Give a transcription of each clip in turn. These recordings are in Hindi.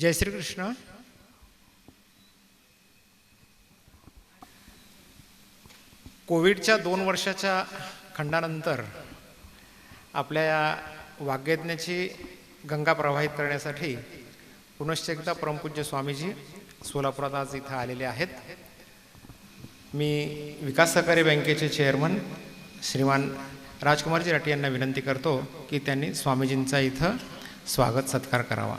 जय श्री कृष्ण. कोविडच्या 2 वर्षाच्या खंडानंतर आपल्या या वाग्यज्ञाची गंगा प्रवाहित करण्यासाठी पुनश्च एकदा परमपूज्य स्वामीजी सोलापुरात आज इथं आलेले आहेत. मी विकास सहकारी बँकेचे चेअरमन श्रीमान राजकुमारजी राठी यांना विनंती करतो की त्यांनी स्वामीजींचा इथं स्वागत सत्कार करावा.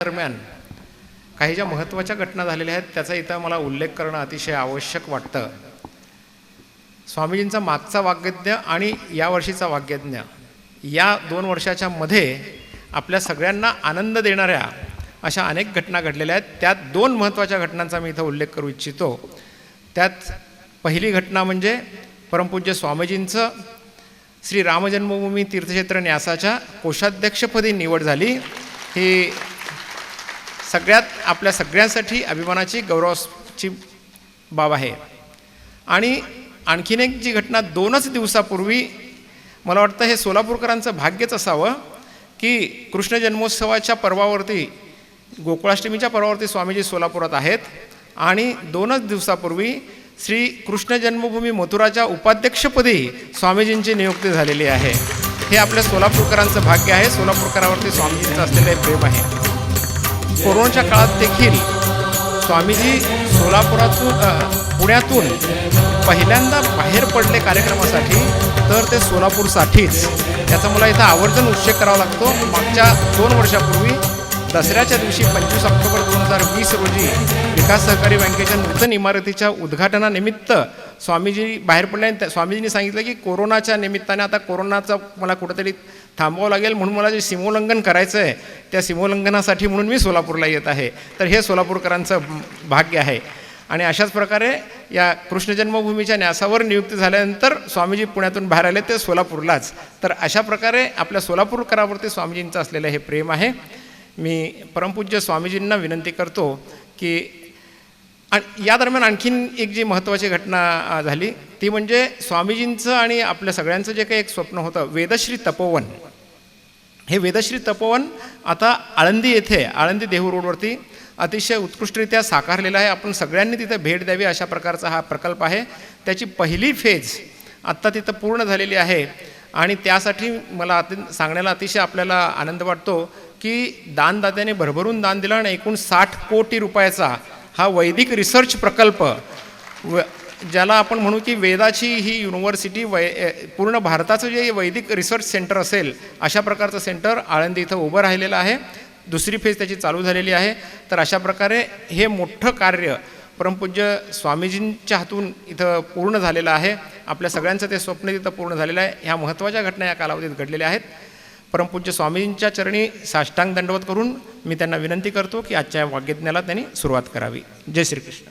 दरम्यान काही ज्या महत्त्वाच्या घटना झालेल्या आहेत त्याचा इथं मला उल्लेख करणं अतिशय आवश्यक वाटतं. स्वामीजींचा मागचा वाग्यज्ञ आणि या वर्षीचा वाग्यज्ञ या 2 वर्षाच्या मध्ये आपल्या सगळ्यांना आनंद देणाऱ्या अशा अनेक घटना घडलेल्या आहेत. त्यात 2 महत्त्वाच्या घटनांचा मी इथं उल्लेख करू इच्छितो. त्यात पहिली घटना म्हणजे परमपूज्य स्वामीजींचं श्री रामजन्मभूमी तीर्थक्षेत्र न्यासाच्या कोषाध्यक्षपदी निवड झाली. ही सगळ्यात आपल्या सगळ्यांसाठी अभिमानाची गौरवाची बाब आहे. आणि आणखीन एक जी घटना 2च दिवसापूर्वी मला वाटतं हे सोलापूरकरांचं भाग्यच असावं की कृष्ण जन्मोत्सवाच्या पर्वावरती गोकुळाष्टमीच्या पर्वावरती स्वामीजी सोलापुरात आहेत आणि 2च दिवसापूर्वी श्री कृष्ण जन्मभूमी मथुराच्या उपाध्यक्षपदी स्वामीजींची नियुक्ती झालेली आहे. हे आपल्या सोलापूरकरांचं भाग्य आहे. सोलापूरकरावरती स्वामीजींचं असलेलं हे प्रेम आहे. कोरोनाच्या काळात देखील स्वामीजी पुण्यातून पहिल्यांदा बाहेर पडले कार्यक्रमासाठी तर ते सोलापूरसाठीच. त्याचा मला इथं आवर्जून उल्लेख करावा लागतो. मागच्या 2 वर्षापूर्वी दसऱ्याच्या दिवशी 25 ऑक्टोबर 2020 रोजी विकास सहकारी बँकेच्या नूतन इमारतीच्या उद्घाटनानिमित्त स्वामीजी बाहेर पडले आणि स्वामीजींनी सांगितलं की कोरोनाच्या निमित्ताने आता कोरोनाचं मला कुठंतरी थांबवावं लागेल म्हणून मला जे सीमोल्लंघन करायचं आहे त्या सीमोल्लंघनासाठी म्हणून मी सोलापूरला येत आहे. तर हे सोलापूरकरांचं भाग्य आहे. आणि अशाच प्रकारे या कृष्ण जन्मभूमीच्या न्यासावर नियुक्ती झाल्यानंतर स्वामीजी पुण्यातून बाहेर आले ते सोलापूरलाच. तर अशा प्रकारे आपल्या सोलापूरकरावरती स्वामीजींचं असलेलं हे प्रेम आहे. मी परमपूज्य स्वामीजींना विनंती करतो की या दरम्यान आणखीन एक जी महत्त्वाची घटना झाली ती म्हणजे स्वामीजींचं आणि आपल्या सगळ्यांचं जे काही एक स्वप्न होतं वेदश्री तपोवन. हे वेदश्री तपोवन आता आळंदी येथे आळंदी देहू रोडवरती अतिशय उत्कृष्टरित्या साकारलेला आहे. आपण सगळ्यांनी तिथे भेट द्यावी अशा प्रकारचा हा प्रकल्प आहे. त्याची पहिली फेज आत्ता तिथं पूर्ण झालेली आहे आणि त्यासाठी मला सांगण्याला अतिशय आपल्याला आनंद वाटतो की दानदात्याने भरभरून दान दिलं आणि एकूण 60 कोटी रुपयाचा हा वैदिक रिसर्च प्रकल्प ज्याला आपण म्हणू की वेदाची ही युनिव्हर्सिटी पूर्ण भारताचं जे वैदिक रिसर्च सेंटर असेल अशा प्रकारचं सेंटर आळंदी इथं उभं राहिलेलं आहे. दुसरी फेज त्याची चालू झालेली आहे. तर अशा प्रकारे हे मोठं कार्य परमपूज्य स्वामीजींच्या हातून इथं पूर्ण झालेलं आहे. आपल्या सगळ्यांचं ते स्वप्न तिथं पूर्ण झालेलं आहे. ह्या महत्त्वाच्या घटना या कालावधीत घडलेल्या आहेत. परमपूज्य स्वामीजींच्या चरणी साष्टांग दंडवत करून मी त्यांना विनंती करतो की आजच्या वाग्यज्ञाला त्यांनी सुरुवात करावी. जय श्रीकृष्ण.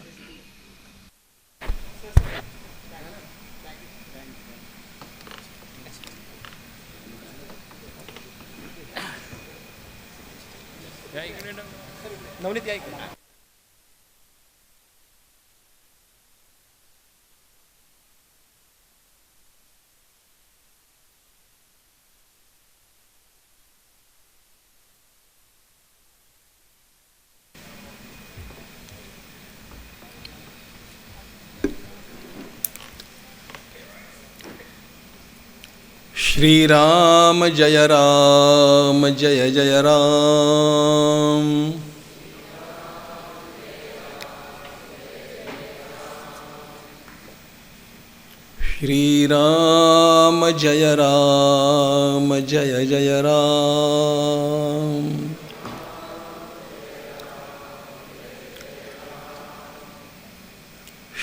श्रीराम जय राम जय जय राम. श्रीराम जय राम जय जय राम.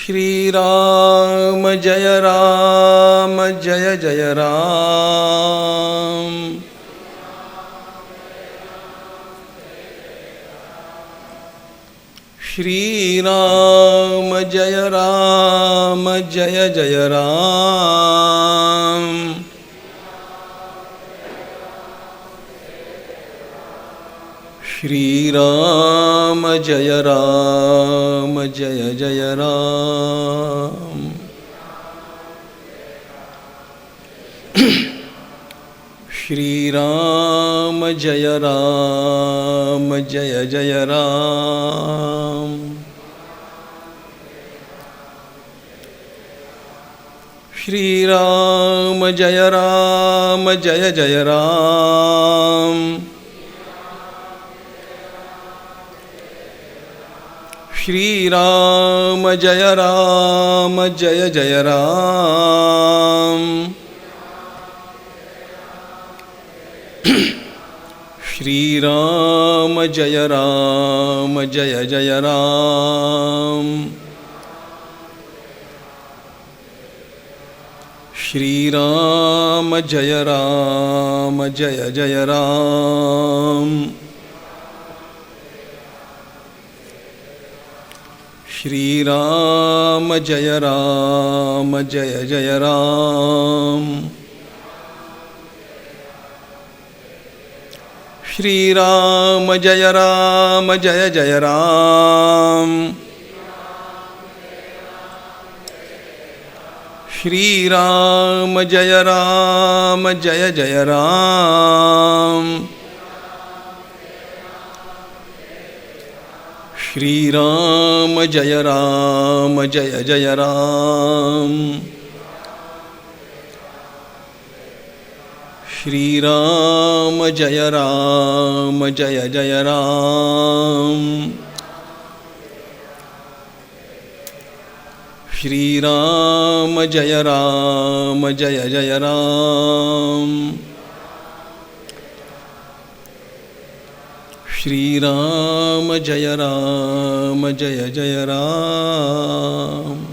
श्रीराम जय राम जय जय राम. श्रीराम जय राम जय जय राम. श्रीराम जय राम जय जय राम. श्रीराम जय राम जय जय राम. श्रीराम जय राम जय जय राम. श्रीराम जय राम जय जय राम. श्रीराम जय राम जय जय राम. श्रीराम जय राम जय जय राम. श्रीराम जय राम जय जय राम. श्रीराम जय राम जय जय राम. श्रीराम जय राम जय जय राम. श्रीराम जय राम जय जय राम. श्रीराम जय राम जय जय राम. श्रीराम जय राम जय जय राम. श्रीराम जय राम जय जय राम.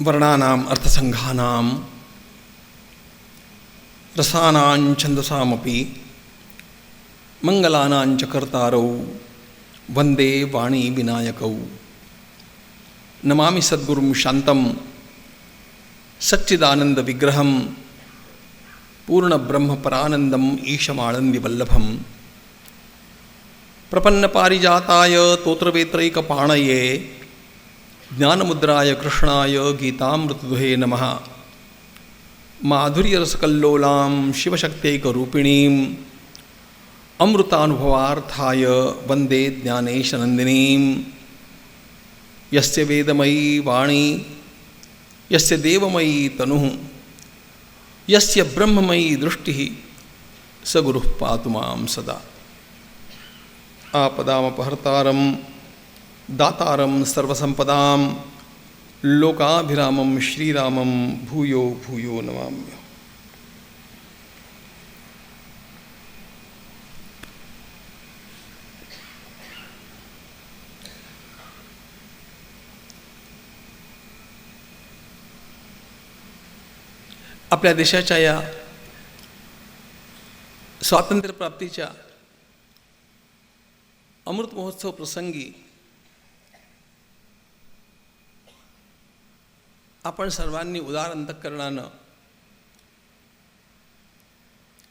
वर्णानाम् अर्थसंघानां रसानां छन्दसामपि मंगलानां च कर्तारौ वंदे वाणी विनायकौ। नमामि सद्गुरुं शान्तं सच्चिदानंद विग्रहं पूर्णब्रह्मपरानन्दम् ईशमानन्दिवल्लभम्। प्रपन्नपारिजाताय तोत्रवेत्रैकपाणये ज्ञानमुद्राय कृष्णाय गीतामृतदुहे नमः। माधुर्यरसकल्लोलां शिवशक्त्यैकरूपिणीम् अमृतानुभवार्थाय वन्दे ज्ञानेशनन्दिनीं। यस्य वेदमयी वाणी यस्य देवमयी तनुः यस्य ब्रह्ममयी दृष्टिः स गुरुः पातु मां सदा। आपदामपहर्तारं दातारं सर्वसंपदां लोकाभिरामं श्रीरामं भूयो भूयो नमाम्य। आपल्या देशाच्या या स्वातंत्र्यप्राप्तीच्या अमृत महोत्सव प्रसंगी आपण सर्वांनी उदार अंतःकरणानं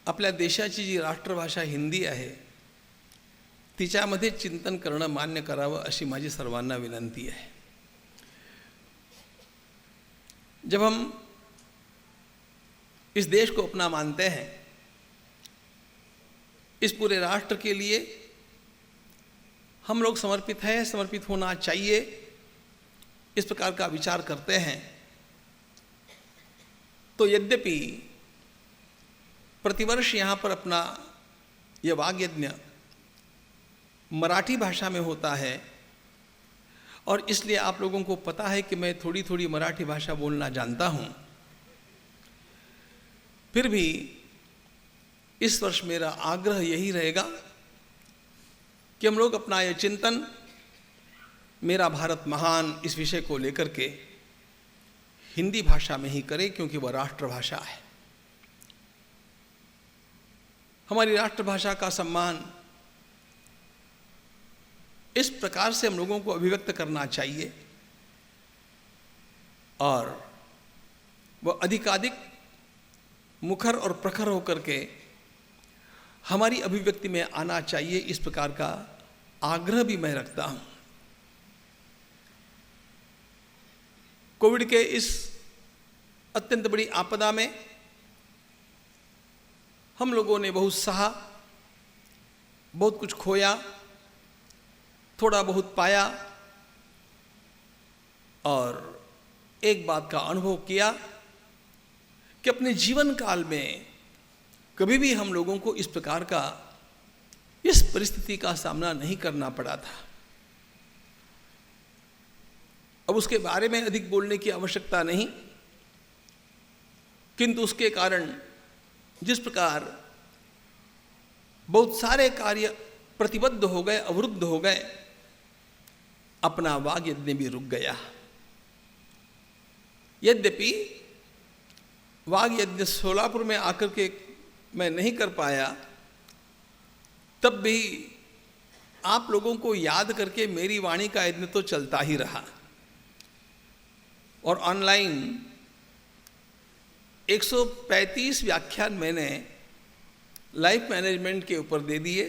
आपल्या देशाची जी राष्ट्रभाषा हिंदी आहे तिच्यामध्ये चिंतन करणं मान्य करावं अशी माझी सर्वांना विनंती आहे। जब हम इस देश को अपना मानते हैं, इस पूरे राष्ट्र के लिए हम लोग समर्पित हैं, समर्पित होना चाहिए, इस प्रकार का विचार करते हैं, तो यद्यपि प्रतिवर्ष यहाँ पर अपना यह वाग्यज्ञ मराठी भाषा में होता है और इसलिए आप लोगों को पता है कि मैं थोड़ी थोड़ी मराठी भाषा बोलना जानता हूँ, फिर भी इस वर्ष मेरा आग्रह यही रहेगा कि हम लोग अपना यह चिंतन मेरा भारत महान इस विषय को लेकर के हिंदी भाषा में ही करें, क्योंकि वह राष्ट्रभाषा है। हमारी राष्ट्रभाषा का सम्मान इस प्रकार से हम लोगों को अभिव्यक्त करना चाहिए और वह अधिकाधिक मुखर और प्रखर होकर के हमारी अभिव्यक्ति में आना चाहिए, इस प्रकार का आग्रह भी मैं रखता हूं। कोविड के इस अत्यंत बड़ी आपदा में हम लोगों ने बहुत सहा, बहुत कुछ खोया, थोड़ा बहुत पाया और एक बात का अनुभव किया कि अपने जीवन काल में कभी भी हम लोगों को इस प्रकार का, इस परिस्थिति का सामना नहीं करना पड़ा था। अब उसके बारे में अधिक बोलने की आवश्यकता नहीं, किंतु उसके कारण जिस प्रकार बहुत सारे कार्य प्रतिबद्ध हो गए, अवरुद्ध हो गए, अपना वाग यज्ञ भी रुक गया। यद्यपि वाग यज्ञ सोलापुर में आकर के मैं नहीं कर पाया, तब भी आप लोगों को याद करके मेरी वाणी का यज्ञ तो चलता ही रहा और ऑनलाइन 135 व्याख्यान मैंने लाइफ मैनेजमेंट के ऊपर दे दिए।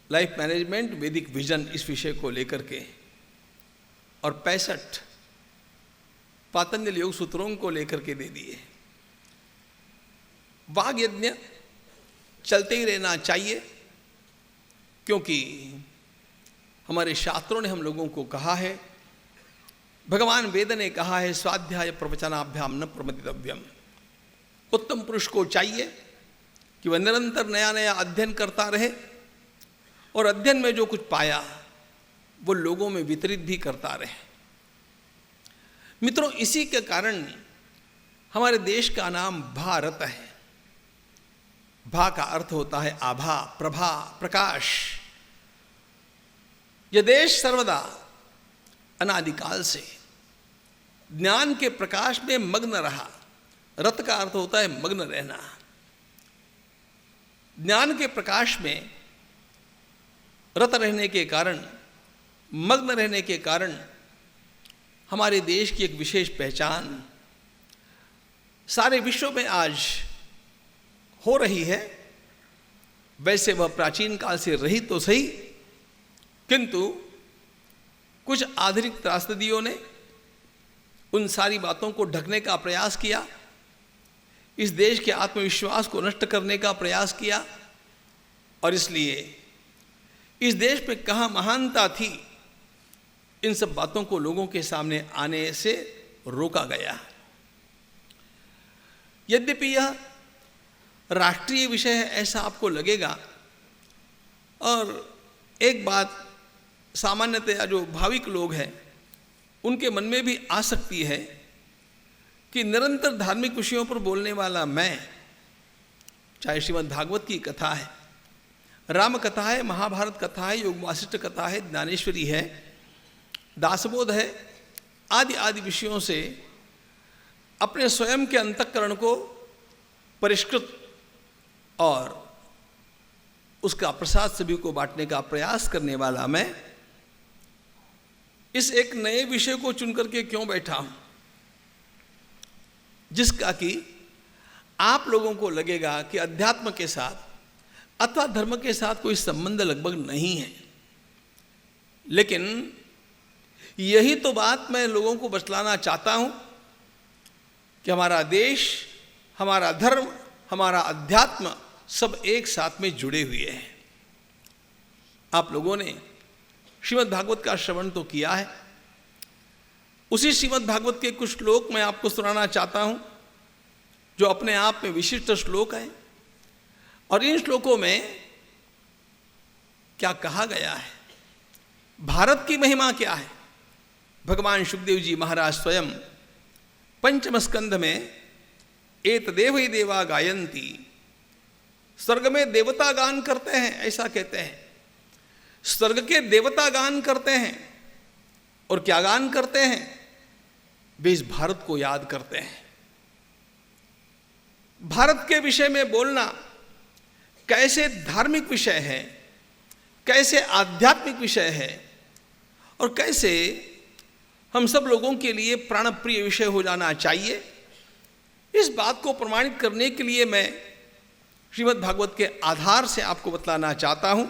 लाइफ मैनेजमेंट वैदिक विजन इस विषय को लेकर के, और 65 पातंजलि योग सूत्रों को लेकर के दे दिए। वाग यज्ञ चलते ही रहना चाहिए, क्योंकि हमारे शास्त्रों ने हम लोगों को कहा है, भगवान वेद ने कहा है, स्वाध्याय प्रवचनाभ्याम न प्रमदितव्यम। उत्तम पुरुष को चाहिए कि वह निरंतर नया नया अध्ययन करता रहे और अध्ययन में जो कुछ पाया वो लोगों में वितरित भी करता रहे। मित्रों, इसी के कारण हमारे देश का नाम भारत है। भा का अर्थ होता है आभा, प्रभा, प्रकाश। यह देश सर्वदा अनादिकाल से ज्ञान के प्रकाश में मग्न रहा। रत का अर्थ होता है मग्न रहना। ज्ञान के प्रकाश में रत रहने के कारण, मग्न रहने के कारण हमारे देश की एक विशेष पहचान सारे विश्व में आज हो रही है। वैसे वह प्राचीन काल से रही तो सही, किंतु कुछ आधुनिक त्रासदियों ने उन सारी बातों को ढकने का प्रयास किया, इस देश के आत्मविश्वास को नष्ट करने का प्रयास किया, और इसलिए इस देश में कहाँ महानता थी, इन सब बातों को लोगों के सामने आने से रोका गया। यद्यपि यह राष्ट्रीय विषय है ऐसा आपको लगेगा, और एक बात सामान्यतया जो भाविक लोग हैं उनके मन में भी आ सकती है कि निरंतर धार्मिक विषयों पर बोलने वाला मैं, चाहे श्रीमद् भागवत की कथा है, राम कथा है, महाभारत कथा है, योग वासिष्ठ कथा है, ज्ञानेश्वरी है, दासबोध है, आदि आदि विषयों से अपने स्वयं के अंतःकरण को परिष्कृत और उसका प्रसाद सभी को बांटने का प्रयास करने वाला मैं इस एक नए विषय को चुन करके क्यों बैठा हूं, जिसका कि आप लोगों को लगेगा कि अध्यात्म के साथ अथवा धर्म के साथ कोई संबंध लगभग नहीं है। लेकिन यही तो बात मैं लोगों को बतलाना चाहता हूं कि हमारा देश, हमारा धर्म, हमारा अध्यात्म सब एक साथ में जुड़े हुए हैं। आप लोगों ने श्रीमद् भागवत का श्रवण तो किया है। उसी श्रीमद् भागवत के कुछ श्लोक मैं आपको सुनाना चाहता हूं, जो अपने आप में विशिष्ट श्लोक हैं, और इन श्लोकों में क्या कहा गया है, भारत की महिमा क्या है। भगवान सुखदेव जी महाराज स्वयं पंचम स्कंध में एतदेव ही देवा गायंती, स्वर्ग में देवता गान करते हैं ऐसा कहते हैं। स्वर्ग के देवता गान करते हैं, और क्या गान करते हैं, वे इस भारत को याद करते हैं। भारत के विषय में बोलना कैसे धार्मिक विषय है, कैसे आध्यात्मिक विषय है, और कैसे हम सब लोगों के लिए प्राणप्रिय विषय हो जाना चाहिए, इस बात को प्रमाणित करने के लिए मैं श्रीमद् भागवत के आधार से आपको बतलाना चाहता हूं।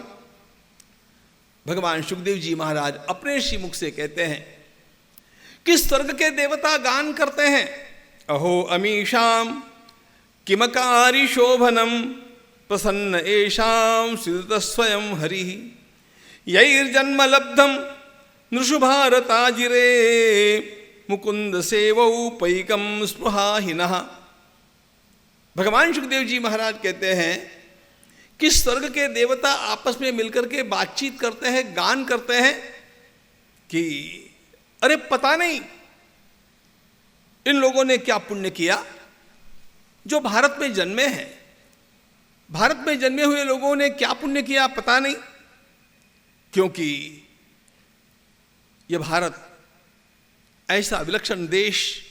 भगवान सुखदेव जी महाराज अपने श्रीमुख से कहते हैं कि स्वर्ग के देवता गान करते हैं, अहो अमीशाम किमकारी शोभनम प्रसन्न एशाम सिद्ध स्वयं हरि यैर्जन्म लब्धम नृषु भारताजिरे मुकुंद सेवौ पैकम स्पृहाहिनः। भगवान सुखदेव जी महाराज कहते हैं कि स्वर्ग के देवता आपस में मिलकर के बातचीत करते हैं, गान करते हैं कि अरे पता नहीं इन लोगों ने क्या पुण्य किया जो भारत में जन्मे हैं, भारत में जन्मे हुए लोगों ने क्या पुण्य किया पता नहीं, क्योंकि यह भारत ऐसा विलक्षण देश,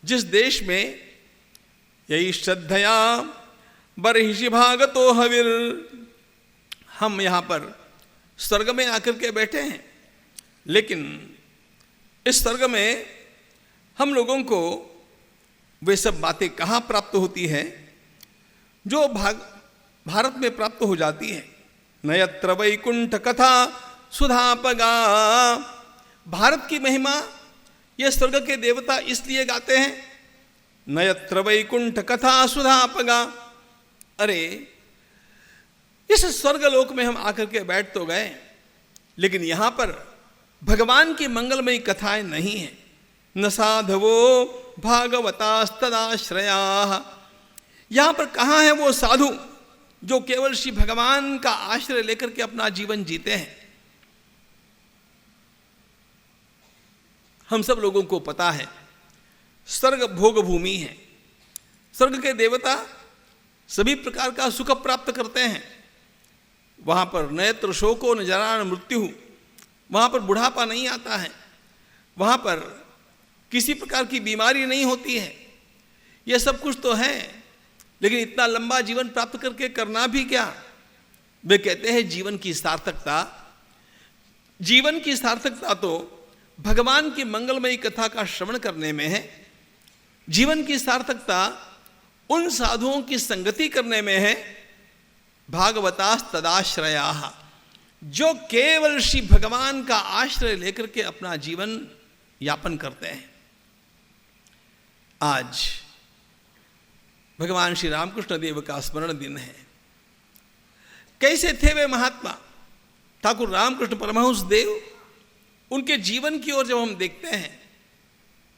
जिस देश में यही श्रद्धया बरहिषि भागतो हविर, हम यहां पर स्वर्ग में आकर के बैठे हैं, लेकिन इस स्वर्ग में हम लोगों को वे सब बातें कहाँ प्राप्त होती हैं जो भारत में प्राप्त हो जाती है। नयत्र वैकुंठ कथा सुधापगा, भारत की महिमा ये स्वर्ग के देवता इसलिए गाते हैं, नयत्र वैकुंठ कथा सुधापगा। अरे इस स्वर्गलोक में हम आकर के बैठ तो गए, लेकिन यहां पर भगवान की मंगलमयी कथाएं नहीं है। न साधवो भागवतास्तदाश्रया, यहां पर कहां है वो साधु जो केवल श्री भगवान का आश्रय लेकर के अपना जीवन जीते हैं। हम सब लोगों को पता है स्वर्ग भोग भूमि है, स्वर्ग के देवता सभी प्रकार का सुख प्राप्त करते हैं। वहां पर नेत्र शोको न जरा न मृत्यु, वहां पर बुढ़ापा नहीं आता है, वहां पर किसी प्रकार की बीमारी नहीं होती है, यह सब कुछ तो है, लेकिन इतना लंबा जीवन प्राप्त करके करना भी क्या? वे कहते हैं जीवन की सार्थकता तो भगवान की मंगलमयी कथा का श्रवण करने में है। जीवन की सार्थकता उन साधुओं की संगति करने में है, भागवतास तदाश्रयाः, जो केवल श्री भगवान का आश्रय लेकर के अपना जीवन यापन करते हैं। आज भगवान श्री रामकृष्ण देव का स्मरण दिन है। कैसे थे वे महात्मा? ठाकुर रामकृष्ण परमहंस देव, उनके जीवन की ओर जब हम देखते हैं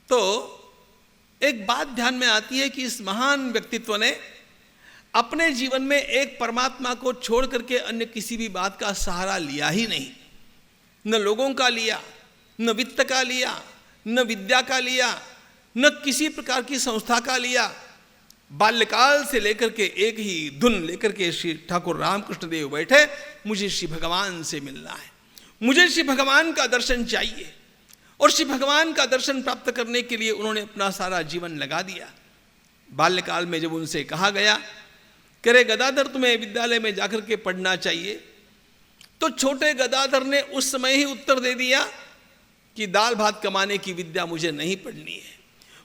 तो एक बात ध्यान में आती है कि इस महान व्यक्तित्व ने अपने जीवन में एक परमात्मा को छोड़ करके अन्य किसी भी बात का सहारा लिया ही नहीं। न लोगों का लिया, न वित्त का लिया, न विद्या का लिया, न किसी प्रकार की संस्था का लिया। बाल्यकाल से लेकर के एक ही धुन लेकर के श्री ठाकुर रामकृष्ण देव बैठे, मुझे श्री भगवान से मिलना है, मुझे श्री भगवान का दर्शन चाहिए। और श्री भगवान का दर्शन प्राप्त करने के लिए उन्होंने अपना सारा जीवन लगा दिया। बाल्यकाल में जब उनसे कहा गया, करे गदाधर तुम्हें विद्यालय में जाकर के पढ़ना चाहिए, तो छोटे गदाधर ने उस समय ही उत्तर दे दिया कि दाल भात कमाने की विद्या मुझे नहीं पढ़नी है,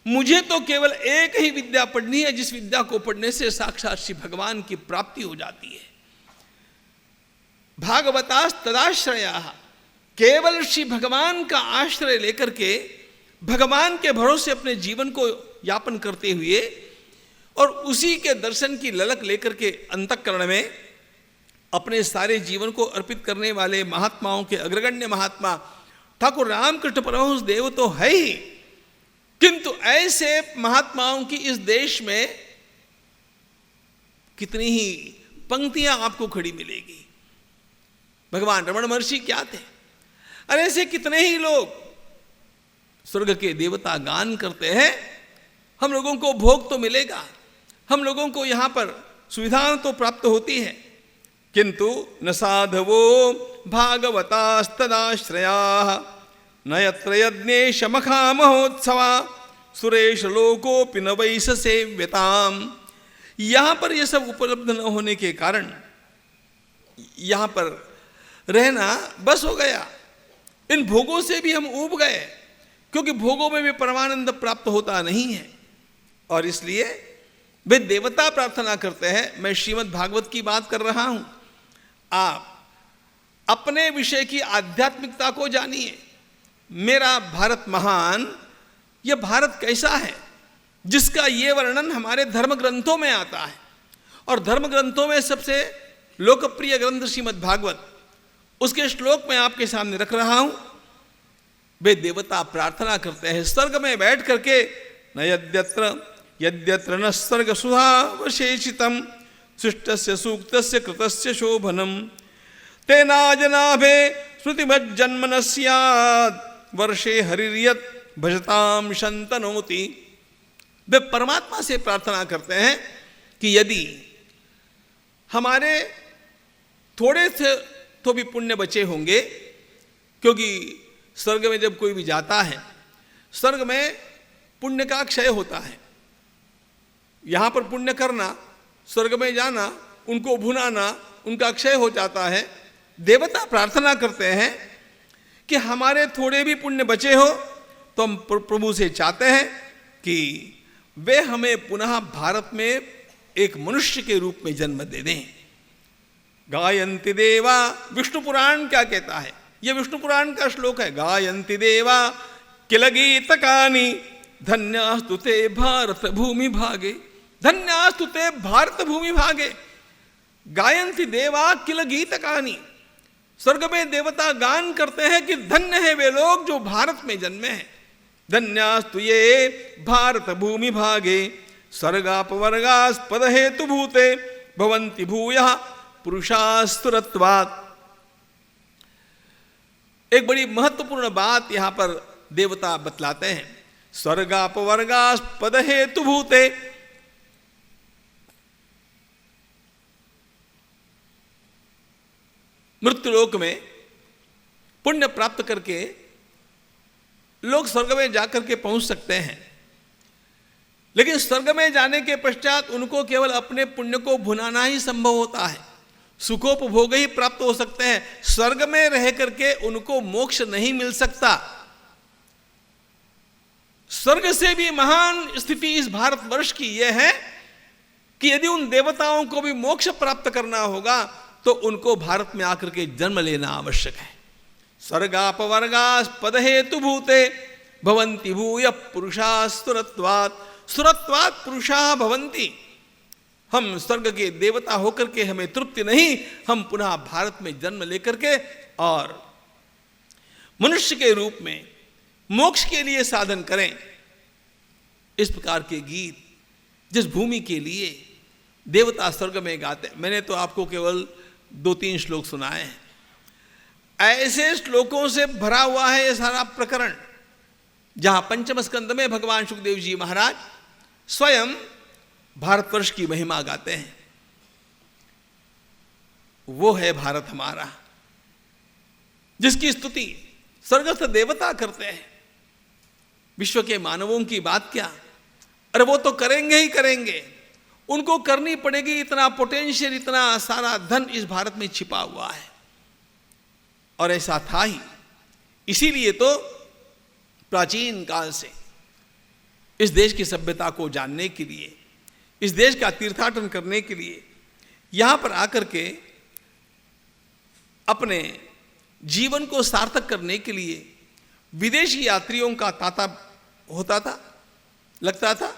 मुझे तो केवल एक ही विद्या पढ़नी है, जिस विद्या को पढ़ने से साक्षात श्री भगवान की प्राप्ति हो जाती है। भागवतास तदाश्रयाः, केवल श्री भगवान का आश्रय लेकर के भगवान के भरोसे अपने जीवन को यापन करते हुए और उसी के दर्शन की ललक लेकर के अंतःकरण में अपने सारे जीवन को अर्पित करने वाले महात्माओं के अग्रगण्य महात्मा ठाकुर रामकृष्ण परमहंस देव तो है ही, किंतु ऐसे महात्माओं की इस देश में कितनी ही पंक्तियां आपको खड़ी मिलेगी। भगवान रमण महर्षि क्या थे? अरे ऐसे कितने ही लोग स्वर्ग के देवता गान करते हैं, हम लोगों को भोग तो मिलेगा, हम लोगों को यहां पर सुविधाएं तो प्राप्त होती है, किंतु न साधवो भागवतास्तदाश्रयाः न यत्र यज्ञेश मखा महोत्सवा सुरेश लोकोपि न वैस सेव्यताम। यहां पर यह सब उपलब्ध न होने के कारण यहां पर रहना बस हो गया। इन भोगों से भी हम ऊब गए, क्योंकि भोगों में भी परमानंद प्राप्त होता नहीं है। और इसलिए वे देवता प्रार्थना करते हैं। मैं श्रीमद् भागवत की बात कर रहा हूं, आप अपने विषय की आध्यात्मिकता को जानिए। मेरा भारत महान, यह भारत कैसा है जिसका ये वर्णन हमारे धर्म ग्रंथों में आता है। और धर्म ग्रंथों में सबसे लोकप्रिय ग्रंथ श्रीमद् भागवत, उसके श्लोक मैं आपके सामने रख रहा हूं। वे देवता प्रार्थना करते हैं स्वर्ग में बैठ करके, न यद्यत्र न स्वर्ग सुधावशेषितम शिष्टस्य सूक्तस्य कृतस्य शोभनम तेनाजनाभे स्मृतिमज्जन्म न स्यात् वर्षे हरिर्यत् भजताम शंतनोति। वे परमात्मा से प्रार्थना करते हैं कि यदि हमारे थोड़े से तो भी पुण्य बचे होंगे, क्योंकि स्वर्ग में जब कोई भी जाता है, स्वर्ग में पुण्य का क्षय होता है। यहां पर पुण्य करना, स्वर्ग में जाना, उनको भुनाना, उनका क्षय हो जाता है। देवता प्रार्थना करते हैं कि हमारे थोड़े भी पुण्य बचे हो तो हम प्रभु से चाहते हैं कि वे हमें पुनः भारत में एक मनुष्य के रूप में जन्म दे दें। गायन्ति देवा, विष्णु पुराण क्या कहता है? यह विष्णु पुराण का श्लोक है। गायन्ति देवा किल गीतकानि धन्यास्तु ते भारत भूमि भागे, धन्यास्तु ते भारत भूमि भागे। गायन्ति देवा किल गीतकानि, स्वर्ग में देवता गान करते हैं कि धन्य है वे लोग जो भारत में जन्मे हैं। धन्यास्तु ये भारत भूमि भागे स्वर्गापवर्गास्पद हेतु भूते भवन्ति भूयः पुरुषास्तुरत्वात्। एक बड़ी महत्वपूर्ण बात यहां पर देवता बतलाते हैं। स्वर्गापवर्गास्पद हेतु भूते, मृत्युलोक में पुण्य प्राप्त करके लोग स्वर्ग में जाकर के पहुंच सकते हैं, लेकिन स्वर्ग में जाने के पश्चात उनको केवल अपने पुण्य को भुनाना ही संभव होता है, सुखोपभोग ही प्राप्त हो सकते हैं। स्वर्ग में रह करके उनको मोक्ष नहीं मिल सकता। स्वर्ग से भी महान स्थिति इस भारतवर्ष की यह है कि यदि उन देवताओं को भी मोक्ष प्राप्त करना होगा तो उनको भारत में आकर के जन्म लेना आवश्यक है। स्वर्गापवर्गा पद हेतु भूते भवंति भूय पुरुषा सुरत्वात् सुरत्वात् पुरुषा भवंति। हम स्वर्ग के देवता होकर के हमें तृप्ति नहीं, हम पुनः भारत में जन्म लेकर के और मनुष्य के रूप में मोक्ष के लिए साधन करें। इस प्रकार के गीत जिस भूमि के लिए देवता स्वर्ग में गाते हैं, मैंने तो आपको केवल 2-3 श्लोक सुनाए हैं। ऐसे श्लोकों से भरा हुआ है यह सारा प्रकरण, जहां पंचम स्कंद में भगवान सुखदेव जी महाराज स्वयं भारतवर्ष की महिमा गाते हैं। वो है भारत हमारा, जिसकी स्तुति स्वर्गस्थ देवता करते हैं। विश्व के मानवों की बात क्या, अरे वो तो करेंगे ही करेंगे, उनको करनी पड़ेगी। इतना पोटेंशियल, इतना सारा धन इस भारत में छिपा हुआ है, और ऐसा था ही। इसीलिए तो प्राचीन काल से इस देश की सभ्यता को जानने के लिए, इस देश का तीर्थाटन करने के लिए, यहां पर आकर के अपने जीवन को सार्थक करने के लिए विदेशी यात्रियों का तांता होता था, लगता था।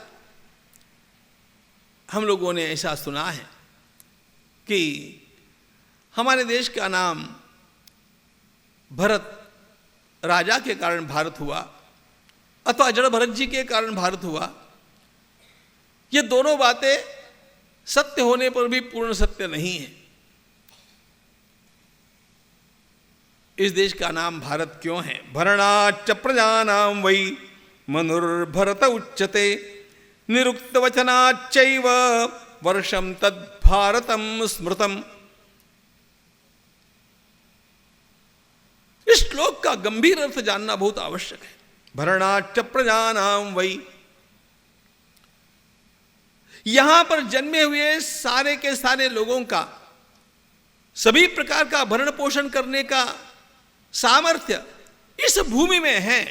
हम लोगों ने ऐसा सुना है कि हमारे देश का नाम भरत राजा के कारण भारत हुआ, अथवा जड़ भरत जी के कारण भारत हुआ। ये दोनों बातें सत्य होने पर भी पूर्ण सत्य नहीं है। इस देश का नाम भारत क्यों है? भरणाच्च प्रजानां वै मनुर्भरत उच्यते निरुक्त वचनाच्चैव वर्षम तद भारतम स्मृतम। इस श्लोक का गंभीर अर्थ जानना बहुत आवश्यक है। भरणाच्च प्रजानां वै, यहां पर जन्मे हुए सारे के सारे लोगों का सभी प्रकार का भरण पोषण करने का सामर्थ्य इस भूमि में है।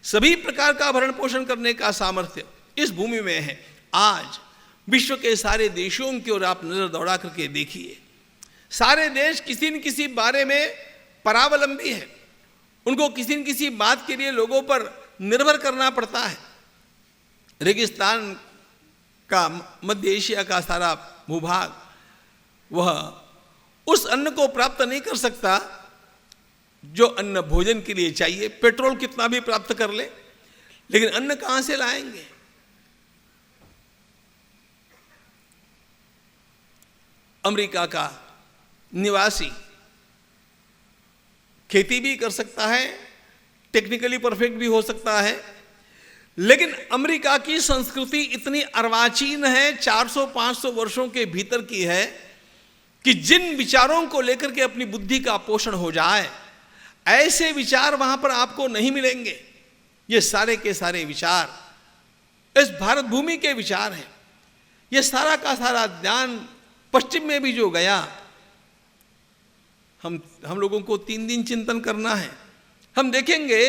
सभी प्रकार का भरण पोषण करने का सामर्थ्य इस भूमि में है। आज विश्व के सारे देशों की ओर आप नजर दौड़ा करके देखिए, सारे देश किसी न किसी बारे में परावलंबी है। उनको किसी न किसी बात के लिए लोगों पर निर्भर करना पड़ता है। रेगिस्तान का मध्य एशिया का सारा भूभाग, वह उस अन्न को प्राप्त नहीं कर सकता जो अन्न भोजन के लिए चाहिए। पेट्रोल कितना भी प्राप्त कर ले, लेकिन अन्न कहां से लाएंगे? अमेरिका का निवासी खेती भी कर सकता है, टेक्निकली परफेक्ट भी हो सकता है, लेकिन अमेरिका की संस्कृति इतनी अर्वाचीन है, 400-500 वर्षों के भीतर की है, कि जिन विचारों को लेकर के अपनी बुद्धि का पोषण हो जाए, ऐसे विचार वहां पर आपको नहीं मिलेंगे। ये सारे के सारे विचार इस भारत भूमि के विचार हैं। ये सारा का सारा ज्ञान पश्चिम में भी जो गया, हम लोगों को 3 दिन चिंतन करना है। हम देखेंगे,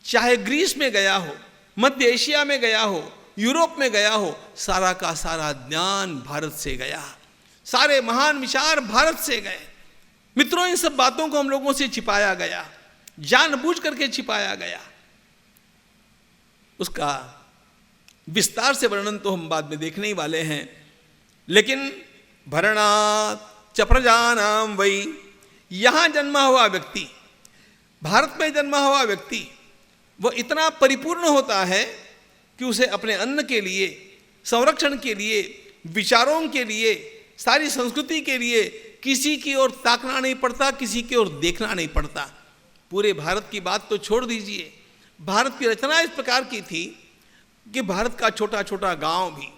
चाहे ग्रीस में गया हो, मध्य एशिया में गया हो, यूरोप में गया हो, सारा का सारा ज्ञान भारत से गया, सारे महान विचार भारत से गए। मित्रों, इन सब बातों को हम लोगों से छिपाया गया, जानबूझ करके छिपाया गया। उसका विस्तार से वर्णन तो हम बाद में देखने ही वाले हैं। लेकिन भरणात् च प्रजानां वै, यहां जन्मा हुआ व्यक्ति, भारत में जन्मा हुआ व्यक्ति, वह इतना परिपूर्ण होता है कि उसे अपने अन्न के लिए, संरक्षण के लिए, विचारों के लिए, सारी संस्कृति के लिए किसी की ओर ताकना नहीं पड़ता, किसी की ओर देखना नहीं पड़ता। पूरे भारत की बात तो छोड़ दीजिए, भारत की रचना इस प्रकार की थी कि भारत का छोटा छोटा गांव भी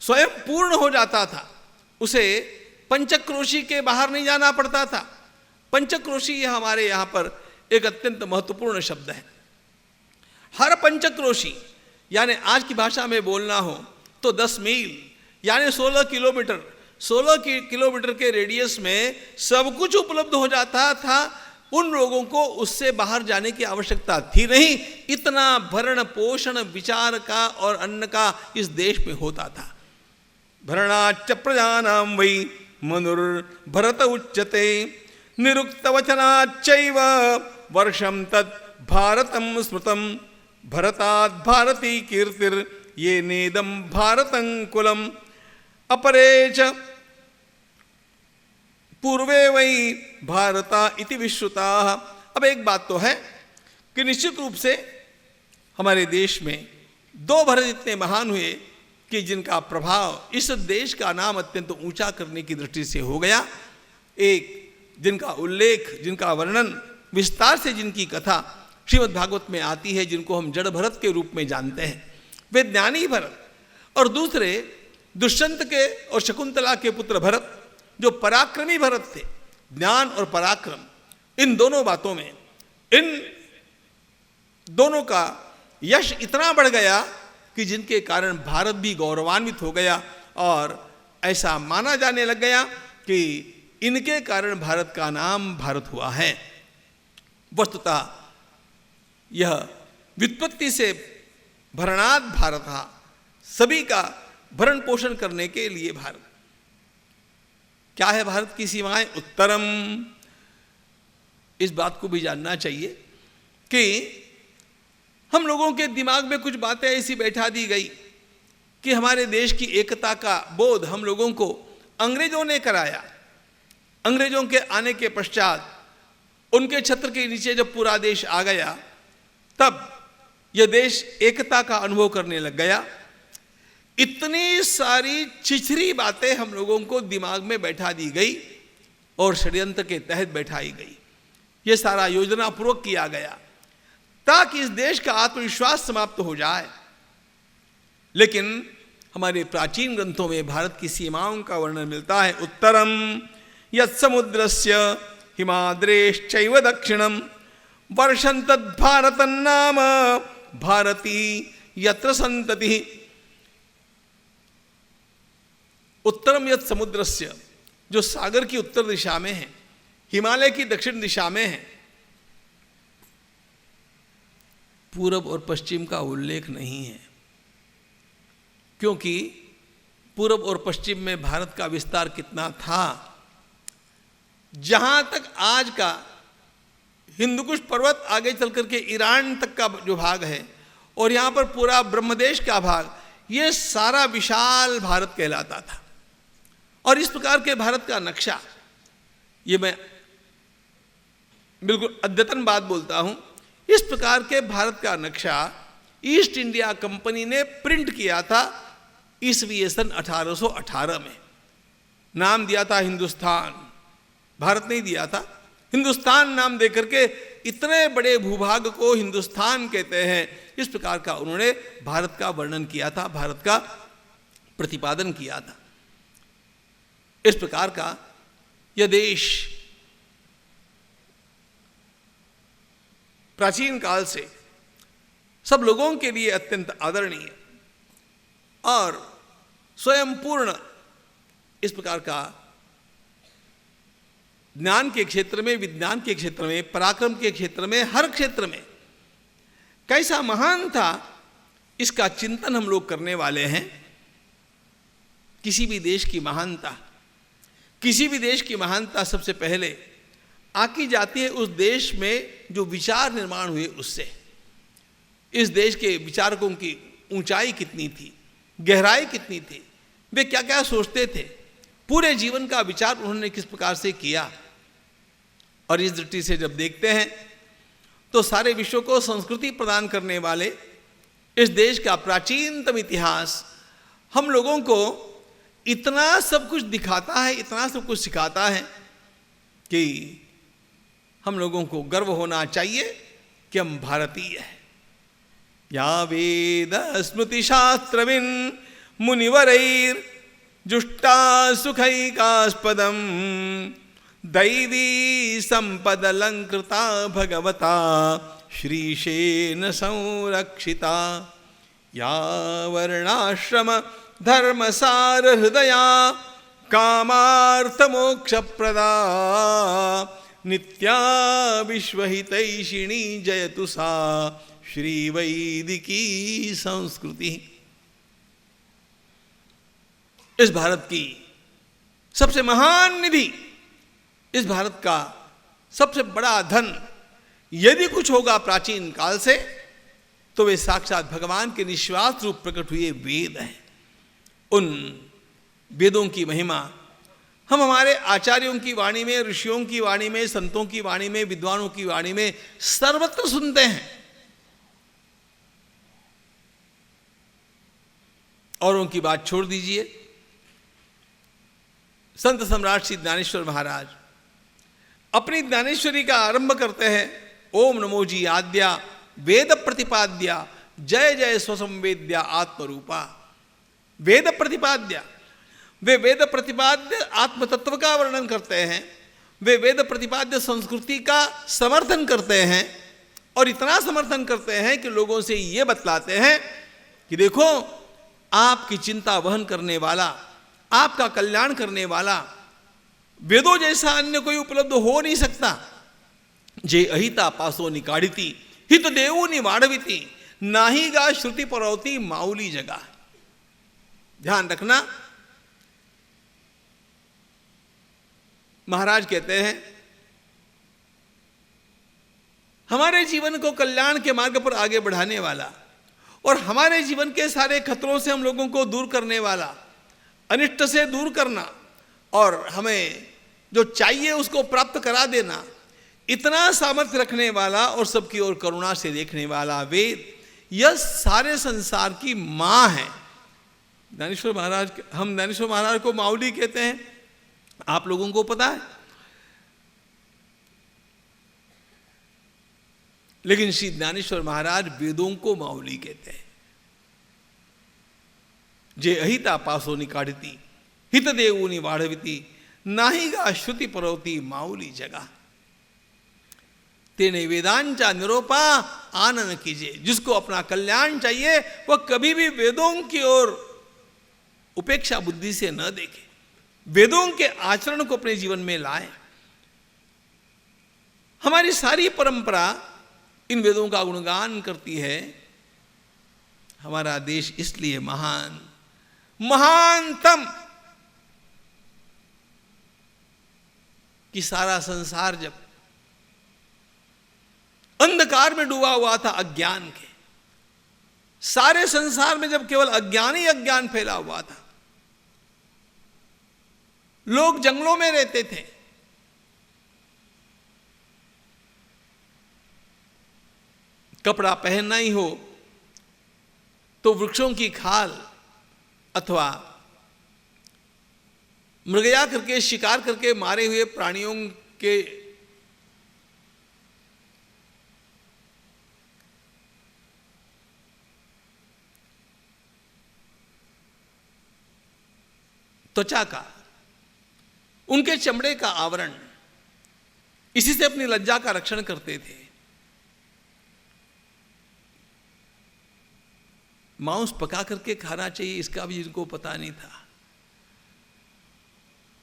स्वयं पूर्ण हो जाता था। उसे पंचक्रोशी के बाहर नहीं जाना पड़ता था। पंचक्रोशी हमारे यहाँ पर एक अत्यंत महत्वपूर्ण शब्द है। हर पंचक्रोशी यानी आज की भाषा में बोलना हो तो 10 मील यानी 16 किलोमीटर, 16 किलोमीटर के रेडियस में सब कुछ उपलब्ध हो जाता था। उन लोगों को उससे बाहर जाने की आवश्यकता थी नहीं। इतना भरण पोषण विचार का और अन्न का इस देश में होता था। भरणाच्च प्रजानां वै मनुर्भरत उच्यते निरुक्त वचनाच्चैव वर्षं तत् भारतं स्मृतं भरतात् भारती कीर्तिर ये नेदम भारतं कुलम अपरे च पूर्वे वै भारता इति विश्रुता। अब एक बात तो है कि निश्चित रूप से हमारे देश में 2 भरत इतने महान हुए कि जिनका प्रभाव इस देश का नाम अत्यंत ऊंचा करने की दृष्टि से हो गया। एक जिनका उल्लेख, जिनका वर्णन विस्तार से, जिनकी कथा श्रीमद् भागवत में आती है, जिनको हम जड़ भरत के रूप में जानते हैं, वे ज्ञानी भरत, और दूसरे दुष्यंत के और शकुंतला के पुत्र भरत जो पराक्रमी भरत थे। ज्ञान और पराक्रम, इन दोनों बातों में इन दोनों का यश इतना बढ़ गया कि जिनके कारण भारत भी गौरवान्वित हो गया और ऐसा माना जाने लग गया कि इनके कारण भारत का नाम भारत हुआ है। वस्तुतः यह व्युत्पत्ति से भरणात् भारत, सभी का भरण पोषण करने के लिए भारत। क्या है भारत की सीमाएं? उत्तरम। इस बात को भी जानना चाहिए कि हम लोगों के दिमाग में कुछ बातें ऐसी बैठा दी गई कि हमारे देश की एकता का बोध हम लोगों को अंग्रेजों ने कराया। अंग्रेजों के आने के पश्चात उनके छत्र के नीचे जब पूरा देश आ गया, तब यह देश एकता का अनुभव करने लग गया। इतनी सारी छिछरी बातें हम लोगों को दिमाग में बैठा दी गई और षड्यंत्र के तहत बैठाई गई। यह सारा योजना पूर्वक किया गया ताकि इस देश का आत्मविश्वास समाप्त हो जाए। लेकिन हमारे प्राचीन ग्रंथों में भारत की सीमाओं का वर्णन मिलता है। उत्तरम यत् समुद्रस्य हिमाद्रेश्चैव दक्षिणम वर्षं तद् भारतं नाम भारती यत्र संतति। उत्तरम यत् समुद्रस्य, जो सागर की उत्तर दिशा में है, हिमालय की दक्षिण दिशा में है। पूरब और पश्चिम का उल्लेख नहीं है, क्योंकि पूरब और पश्चिम में भारत का विस्तार कितना था। जहां तक आज का हिंदुकुश पर्वत आगे चल करके ईरान तक का जो भाग है और यहां पर पूरा ब्रह्मदेश का भाग, ये सारा विशाल भारत कहलाता था। और इस प्रकार के भारत का नक्शा, ये मैं बिल्कुल अद्यतन बात बोलता हूं, इस प्रकार के भारत का नक्शा ईस्ट इंडिया कंपनी ने प्रिंट किया था ईसवी सन 1818 में। नाम दिया था हिंदुस्तान, भारत नहीं दिया था। हिंदुस्तान नाम देकर के इतने बड़े भूभाग को हिंदुस्तान कहते हैं। इस प्रकार का उन्होंने भारत का वर्णन किया था, भारत का प्रतिपादन किया था। इस प्रकार का यह देश प्राचीन काल से सब लोगों के लिए अत्यंत आदरणीय और स्वयं पूर्ण, इस प्रकार का ज्ञान के क्षेत्र में, विज्ञान के क्षेत्र में, पराक्रम के क्षेत्र में, हर क्षेत्र में कैसा महान था, इसका चिंतन हम लोग करने वाले हैं। किसी भी देश की महानता, किसी भी देश की महानता सबसे पहले आकी जाती है उस देश में जो विचार निर्माण हुए उससे। इस देश के विचारकों की ऊंचाई कितनी थी, गहराई कितनी थी, वे क्या क्या सोचते थे, पूरे जीवन का विचार उन्होंने किस प्रकार से किया। और इस दृष्टि से जब देखते हैं तो सारे विश्व को संस्कृति प्रदान करने वाले इस देश का प्राचीनतम इतिहास हम लोगों को इतना सब कुछ दिखाता है, इतना सब कुछ सिखाता है कि हम लोगों को गर्व होना चाहिए कि हम भारतीय हैं। या वेद स्मृति शास्त्रविन मुनिवरैर जुष्टा सुखैकास्पदम दैवी संपदलंकृता भगवता श्रीशेन संरक्षिता, या वर्णाश्रम धर्मसार हृदया कामार्थ मोक्ष प्रदा, नित्या विश्वहितैषिणी जयतु सा श्री वैदिकी संस्कृति। इस भारत की सबसे महान निधि, इस भारत का सबसे बड़ा धन यदि कुछ होगा प्राचीन काल से, तो वे साक्षात भगवान के निस्वार्थ रूप प्रकट हुए वेद हैं। उन वेदों की महिमा हम हमारे आचार्यों की वाणी में, ऋषियों की वाणी में, संतों की वाणी में, विद्वानों की वाणी में सर्वत्र सुनते हैं। औरों की बात छोड़ दीजिए, संत सम्राट श्री ज्ञानेश्वर महाराज अपनी ज्ञानेश्वरी का आरंभ करते हैं, ओम नमो जी आद्या वेद प्रतिपाद्या जय जय स्वसंवेद्या आत्मरूपा। वेद प्रतिपाद्या, वे वेद प्रतिपाद्य आत्म तत्व का वर्णन करते हैं, वे वेद प्रतिपाद्य संस्कृति का समर्थन करते हैं, और इतना समर्थन करते हैं कि लोगों से ये बतलाते हैं कि देखो, आपकी चिंता वहन करने वाला, आपका कल्याण करने वाला वेदों जैसा अन्य कोई उपलब्ध हो नहीं सकता। जे अहिता पासो निकाढ़िती हित देवु निवाड़विती, नाही गा श्रुति परौती माउली जगा। ध्यान रखना, महाराज कहते हैं हमारे जीवन को कल्याण के मार्ग पर आगे बढ़ाने वाला और हमारे जीवन के सारे खतरों से हम लोगों को दूर करने वाला, अनिष्ट से दूर करना और हमें जो चाहिए उसको प्राप्त करा देना, इतना सामर्थ्य रखने वाला और सबकी ओर करुणा से देखने वाला वेद, यह सारे संसार की मां है। ज्ञानेश्वर महाराज, हम ज्ञानेश्वर महाराज को माउली कहते हैं, आप लोगों को पता है, लेकिन श्री ज्ञानेश्वर महाराज वेदों को माउली कहते हैं। जे अहिता पासो निकाढ़ती हित देवु निवाड़विती, नाही गा श्रुति परौती माउली जगा। तेने वेदांचा निरोपा आनन कीजिए। जिसको अपना कल्याण चाहिए वह कभी भी वेदों की ओर उपेक्षा बुद्धि से न देखे, वेदों के आचरण को अपने जीवन में लाए। हमारी सारी परंपरा इन वेदों का गुणगान करती है। हमारा देश इसलिए महान, महानतम, कि सारा संसार जब अंधकार में डूबा हुआ था अज्ञान के, सारे संसार में जब केवल अज्ञान ही अज्ञान फैला हुआ था, लोग जंगलों में रहते थे, कपड़ा पहनना ही हो तो वृक्षों की खाल अथवा मृगया करके, शिकार करके मारे हुए प्राणियों के त्वचा का, उनके चमड़े का आवरण, इसी से अपनी लज्जा का रक्षण करते थे। मांस पका करके खाना चाहिए इसका भी इनको पता नहीं था।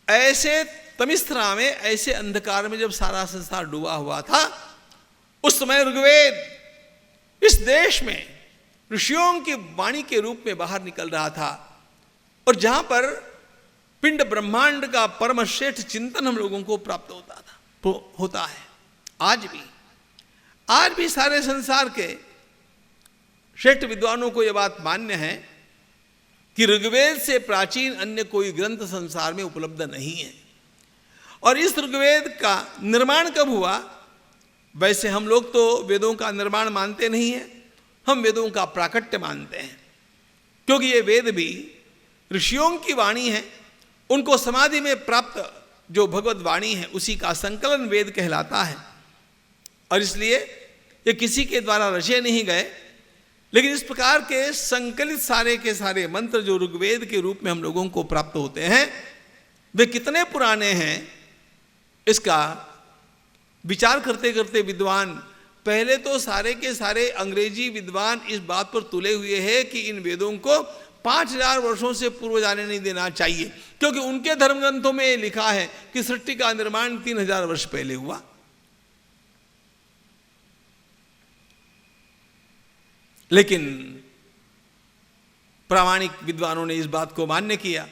ऐसे तमिस्त्रा में, ऐसे अंधकार में जब सारा संसार डूबा हुआ था, उस समय ऋग्वेद इस देश में ऋषियों की वाणी के रूप में बाहर निकल रहा था, और जहां पर पिंड ब्रह्मांड का परम श्रेष्ठ चिंतन हम लोगों को प्राप्त होता है। आज भी सारे संसार के श्रेष्ठ विद्वानों को यह बात मान्य है कि ऋग्वेद से प्राचीन अन्य कोई ग्रंथ संसार में उपलब्ध नहीं है। और इस ऋग्वेद का निर्माण कब हुआ? वैसे हम लोग तो वेदों का निर्माण मानते नहीं हैं, हम वेदों का प्राकट्य मानते हैं, क्योंकि ये वेद भी ऋषियों की वाणी है। उनको समाधि में प्राप्त जो भगवत वाणी है उसी का संकलन वेद कहलाता है, और इसलिए ये किसी के द्वारा रचे नहीं गए। लेकिन इस प्रकार के संकलित सारे के सारे मंत्र जो ऋग्वेद के रूप में हम लोगों को प्राप्त होते हैं, वे कितने पुराने हैं इसका विचार करते करते विद्वान, पहले तो सारे के सारे अंग्रेजी विद्वान इस बात पर तुले हुए हैं कि इन वेदों को 5000 वर्षों से पूर्व जाने नहीं देना चाहिए, क्योंकि उनके धर्म ग्रंथों में लिखा है कि सृष्टि का निर्माण 3000 वर्ष पहले हुआ। लेकिन प्रामाणिक विद्वानों ने इस बात को मान्य किया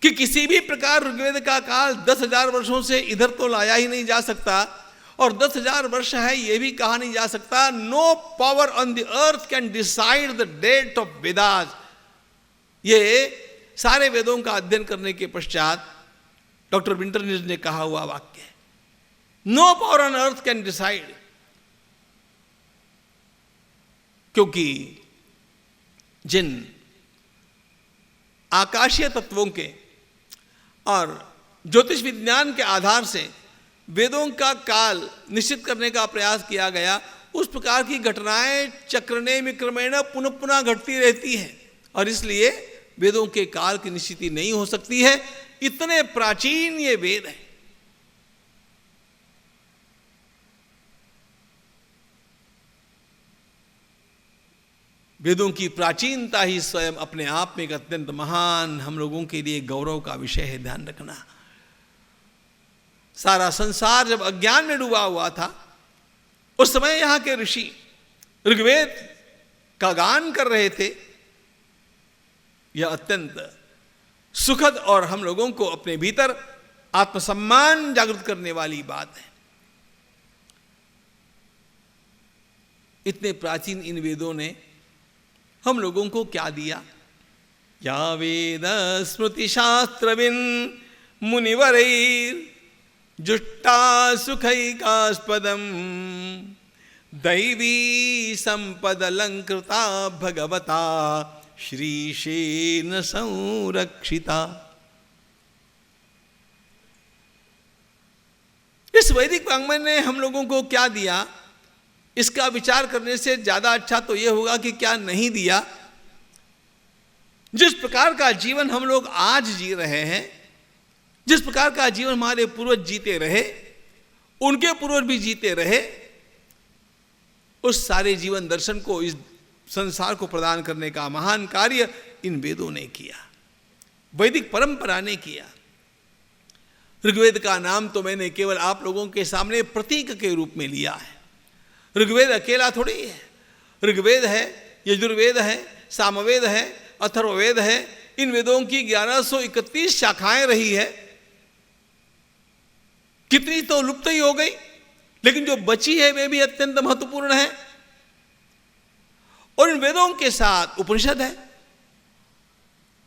कि किसी भी प्रकार ऋग्वेद का काल 10,000 वर्षों से इधर तो लाया ही नहीं जा सकता, और 10,000 वर्ष है यह भी कहा नहीं जा सकता। No power on the earth can decide the date of Vedas. ये सारे वेदों का अध्ययन करने के पश्चात डॉक्टर विंटरनिस ने कहा हुआ वाक्य है, no power on earth can decide. क्योंकि जिन आकाशीय तत्वों के और ज्योतिष विज्ञान के आधार से वेदों का काल निश्चित करने का प्रयास किया गया, उस प्रकार की घटनाएं चक्रणे विक्रमेण पुनः पुनः घटती रहती हैं, और इसलिए वेदों के काल की निश्चिति नहीं हो सकती है। इतने प्राचीन ये वेद है। वेदों की प्राचीनता ही स्वयं अपने आप में एक अत्यंत महान, हम लोगों के लिए गौरव का विषय है। ध्यान रखना, सारा संसार जब अज्ञान में डूबा हुआ था, उस समय यहां के ऋषि ऋग्वेद का गान कर रहे थे। यह अत्यंत सुखद और हम लोगों को अपने भीतर आत्मसम्मान जागृत करने वाली बात है। इतने प्राचीन इन वेदों ने हम लोगों को क्या दिया? या वेद स्मृति शास्त्रविन मुनिवरैर जुष्टा सुखैकास्पदम दैवी संपद अलंकृता भगवता श्रीशेन संरक्षिता। इस वैदिक वाङ्मय ने हम लोगों को क्या दिया, इसका विचार करने से ज्यादा अच्छा तो यह होगा कि क्या नहीं दिया। जिस प्रकार का जीवन हम लोग आज जी रहे हैं, जिस प्रकार का जीवन हमारे पूर्वज जीते रहे, उनके पूर्वज भी जीते रहे, उस सारे जीवन दर्शन को इस संसार को प्रदान करने का महान कार्य इन वेदों ने किया, वैदिक परंपरा ने किया। ऋग्वेद का नाम तो मैंने केवल आप लोगों के सामने प्रतीक के रूप में लिया है। ऋग्वेद अकेला थोड़ी है। ऋग्वेद है, यजुर्वेद है, सामवेद है, अथर्ववेद है। इन वेदों की 1131 शाखाएं रही है। कितनी तो लुप्त ही हो गई, लेकिन जो बची है वे भी अत्यंत महत्वपूर्ण है। और इन वेदों के साथ उपनिषद है,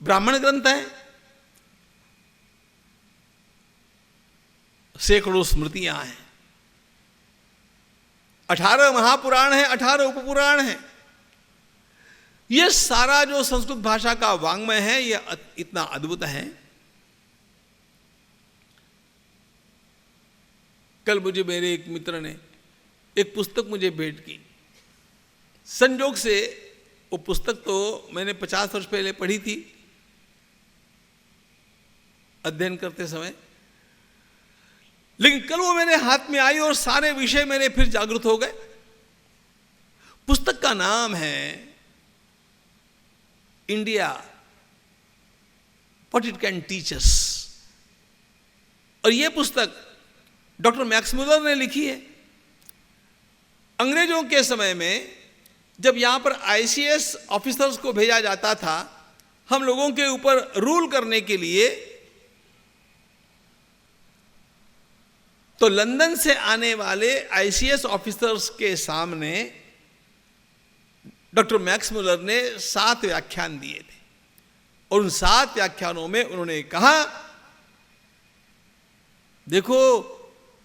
ब्राह्मण ग्रंथ है, सैकड़ों स्मृतियां हैं, 18 महापुराण है, 18 उपपुराण है। यह सारा जो संस्कृत भाषा का वाङ्मय है, यह इतना अद्भुत है। कल मुझे मेरे एक मित्र ने एक पुस्तक मुझे भेंट की। संयोग से वो पुस्तक तो मैंने 50 वर्ष पहले पढ़ी थी अध्ययन करते समय, लेकिन कल वो मेरे हाथ में आई और सारे विषय मेरे फिर जागृत हो गए। पुस्तक का नाम है India what it can teach us, और यह पुस्तक डॉक्टर मैक्स मुलर ने लिखी है। अंग्रेजों के समय में जब यहां पर आईसीएस ऑफिसर्स को भेजा जाता था हम लोगों के ऊपर रूल करने के लिए, तो लंदन से आने वाले आईसीएस ऑफिसर्स के सामने डॉक्टर मैक्स मुलर ने 7 व्याख्यान दिए थे, और उन 7 व्याख्यानों में उन्होंने कहा, देखो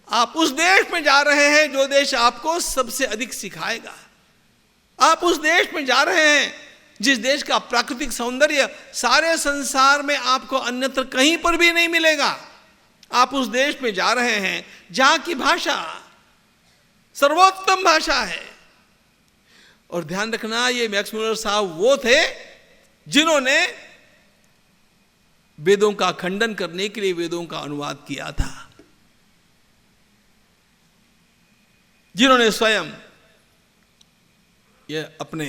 आप उस देश में जा रहे हैं जो देश आपको सबसे अधिक सिखाएगा। आप उस देश में जा रहे हैं जिस देश का प्राकृतिक सौंदर्य सारे संसार में आपको अन्यत्र कहीं पर भी नहीं मिलेगा। आप उस देश में जा रहे हैं जहां की भाषा सर्वोत्तम भाषा है। और ध्यान रखना, ये मैक्स मुलर साहब वो थे जिन्होंने वेदों का खंडन करने के लिए वेदों का अनुवाद किया था। जिन्होंने स्वयं ये अपने